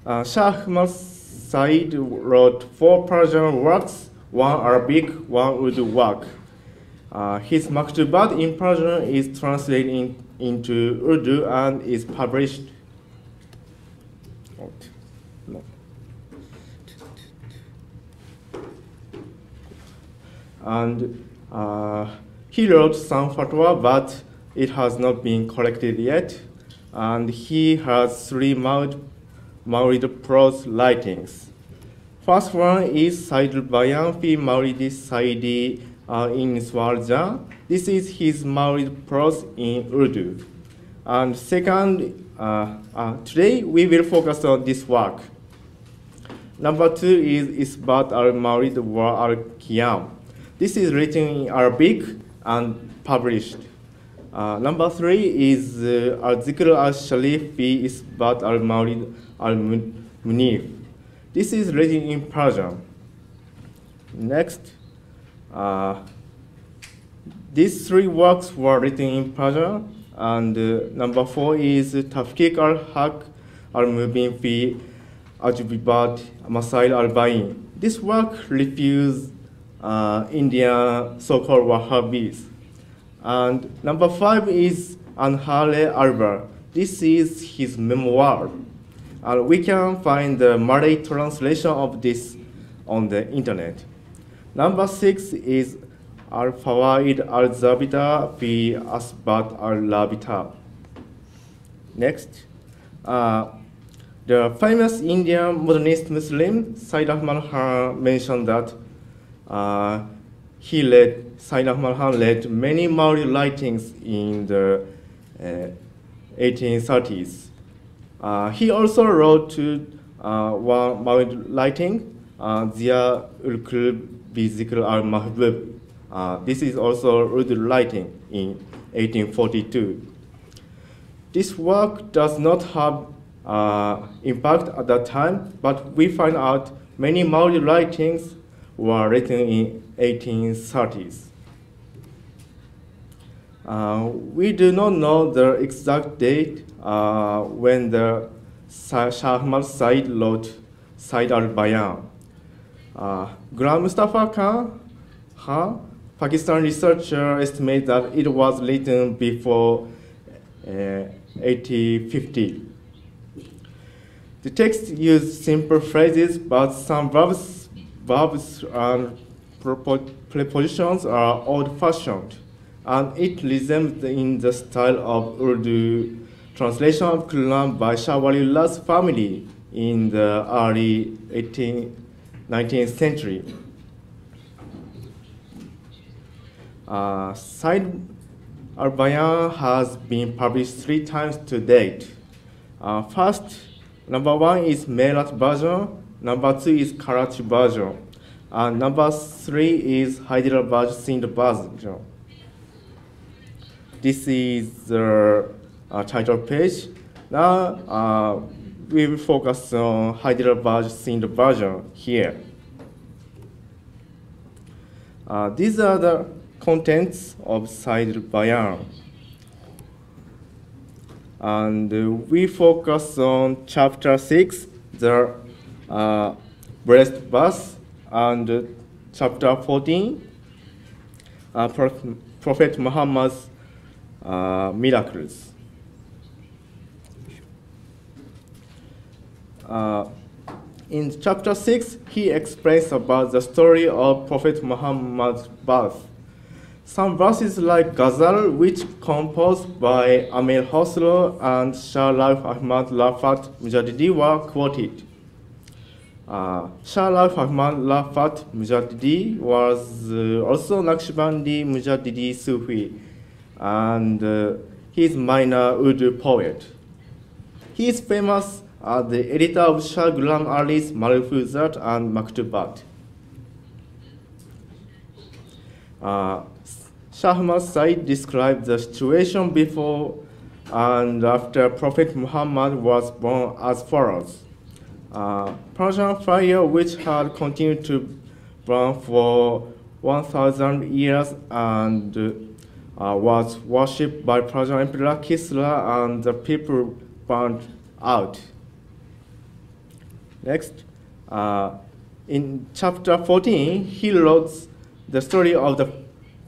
Shah Ahmad Said wrote 4 Persian works, 1 Arabic, 1 Urdu work. His Maktubat in Persian is translated into Urdu and is published. And he wrote some fatwa, but it has not been collected yet. And he has 3 Maulid prose writings. First one is Said al-Bayan fi Maulid Saidi in Swarja. This is his Maulid prose in Urdu. And second, today we will focus on this work. Number 2 is Isbat al-Maulid wa al-Qiyam. This is written in Arabic and published. Number 3 is Al-Zikr al-Sharif fi Isbat al-Maulid al-Munif. This is written in Persian. Next, these 3 works were written in Persian. And number 4 is Tafkik al-Haq al-Mubin fi Ajubibat Masail al-Bain. This work refutes Indian so-called Wahhabis. And number 5 is Anhale Arba. This is his memoir. And we can find the Malay translation of this on the internet. Number 6 is Al-Fawaid al-Zabita fi Asbat al-Labita. Next, the famous Indian modernist Muslim Said Ahmad Khan mentioned that Said Ahmad Khan led many Maulid writings in the 1830s. He also wrote one Maulid writing, Ziya ul-Qulub bi Zikr al-Mahbub. This is also Urdu writing in 1842. This work does not have impact at that time, but we find out many Maulid writings were written in 1830s. We do not know the exact date when the Shah Ahmad Said wrote Said al-Bayan. Ghulam Mustafa Khan, Pakistan researcher, estimates that it was written before 1850. The text used simple phrases, but some verbs and prepositions are old-fashioned, and it resembles in the style of Urdu translation of Quran by Shah Waliullah's family in the early 19th century. Said al-Bayan has been published 3 times to date. First, number 1 is Meerut version, number 2 is Karachi version. Number 3 is Hyderabad Sindbad. This is the title page. Now we will focus on Hyderabad Sindbad here. These are the contents of Said Bayan. And we focus on chapter 6, the breast bath, and chapter 14, Prophet Muhammad's miracles. In chapter 6, he explains about the story of Prophet Muhammad's birth. Some verses like Ghazal, which composed by Amir Khosrow and Shah Rauf Ahmad Rafat Mujaddidi, were quoted. Shah Rauf Ahmad Rafat Mujaddidi was also Naqshbandi Mujaddidi Sufi, and he is minor Urdu poet. He is famous as the editor of Shah Ghulam Ali's Malfuzat and Maktubat. Shah Ahmad Said described the situation before and after Prophet Muhammad was born as follows. Persian fire, which had continued to burn for 1,000 years and was worshipped by Persian Emperor Kisra, and the people burned out. Next, in chapter 14, he wrote the story of the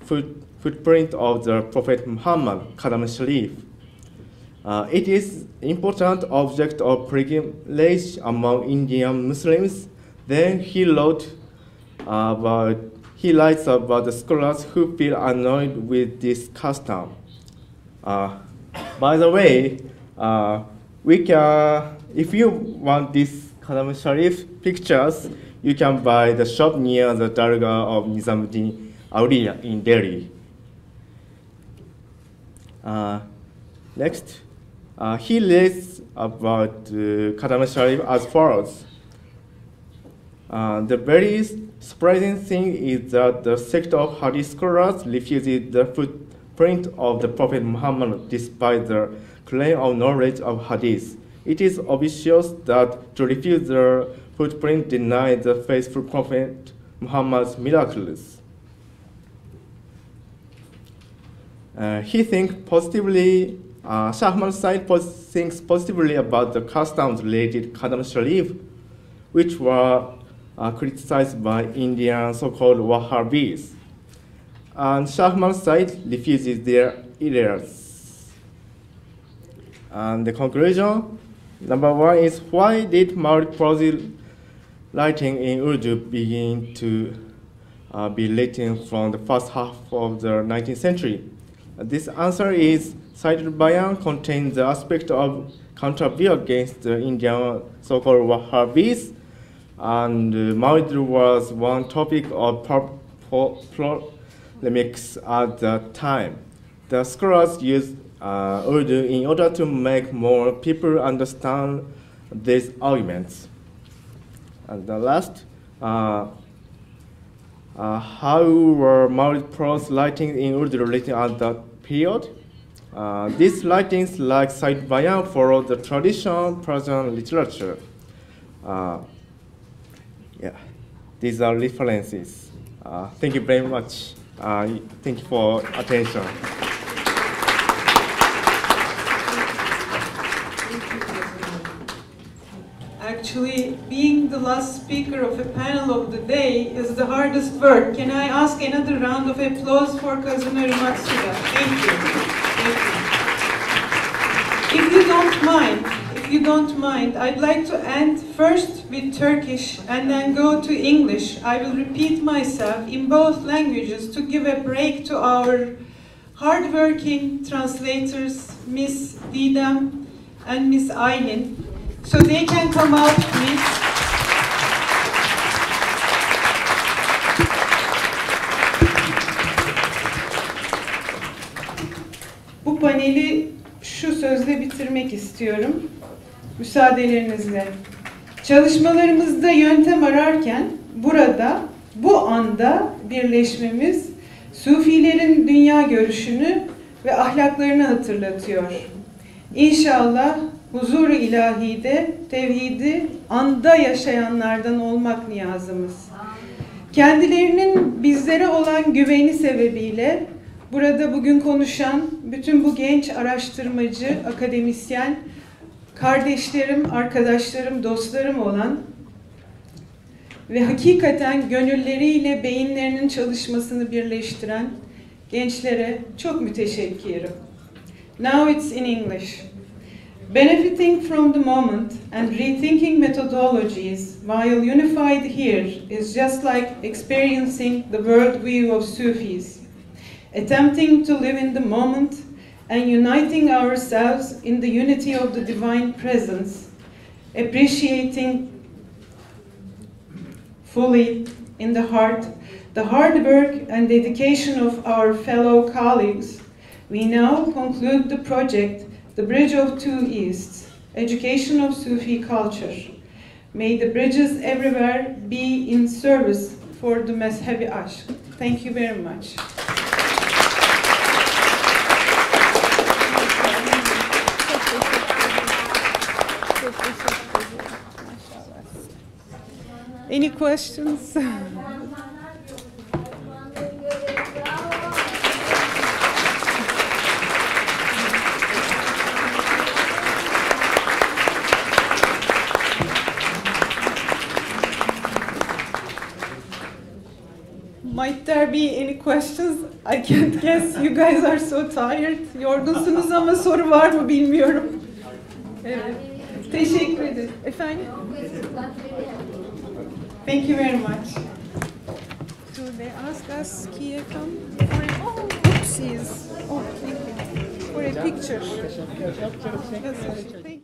footprint of the Prophet Muhammad, Qadam Sharif. It is important object of pilgrimage among Indian Muslims. Then he writes about the scholars who feel annoyed with this custom. By the way, if you want this Qadam Sharif pictures, you can buy the shop near the Dargah of Nizamuddin Auliya in Delhi. Next, he lists about Qadam Sharif as follows. The very surprising thing is that the sect of Hadith scholars refuses the footprint of the Prophet Muhammad despite the claim of knowledge of Hadith. It is obvious that to refuse the footprint denies the faithful Prophet Muhammad's miracles. He thinks positively. Shah Ahmad Said thinks positively about the customs related to Qadam Sharif, which were criticized by Indian so-called Wahhabis. And Shah Ahmad Said refuses their errors. And the conclusion, number 1 is, why did Maulid prose writing in Urdu begin to be written from the first half of the 19th century? This answer is, Said Bayan contains the aspect of counter-view against the Indian so-called Wahhabis, and Maulid was one topic of polemics at that time. The scholars used Urdu in order to make more people understand these arguments. And the last, how were Maulid prose writing in Urdu written at that period? These writings, like Said Bayan, follow the traditional Persian literature. These are references. Thank you very much. Thank you for attention. Actually, being the last speaker of a panel of the day is the hardest work. Can I ask another round of applause for Kazunari Matsuda? Thank you. Thank you. If you don't mind, I'd like to end first with Turkish and then go to English. I will repeat myself in both languages to give a break to our hardworking translators, Miss Didem and Miss Aylin, so they can come out, please. Bu paneli şu sözle bitirmek istiyorum. Müsaadelerinizle. Çalışmalarımızda yöntem ararken burada bu anda birleşmemiz Sufilerin dünya görüşünü ve ahlaklarını hatırlatıyor. İnşallah huzur-u ilahide, tevhidi anda yaşayanlardan olmak niyazımız. Kendilerinin bizlere olan güveni sebebiyle burada bugün konuşan bütün bu genç araştırmacı, akademisyen, kardeşlerim, arkadaşlarım, dostlarım olan ve hakikaten gönülleriyle beyinlerinin çalışmasını birleştiren gençlere çok müteşekkirim. Now it's in English. Benefiting from the moment and rethinking methodologies while unified here is just like experiencing the world view of Sufis, attempting to live in the moment and uniting ourselves in the unity of the divine presence, appreciating fully in the heart the hard work and dedication of our fellow colleagues. We now conclude the project, The Bridge of Two Easts, Education of Sufi Culture. May the bridges everywhere be in service for the Mezhebi Aşk. Thank you very much. Any questions? Might there be any questions? I can't guess. You guys are so tired. Yorgunsunuz ama soru var mı bilmiyorum. Evet. Teşekkür ederim. Efendim? Thank you very much. So they asked us, Kia, come for oopsies. Oh, thank you. For a picture. Yes, thank you.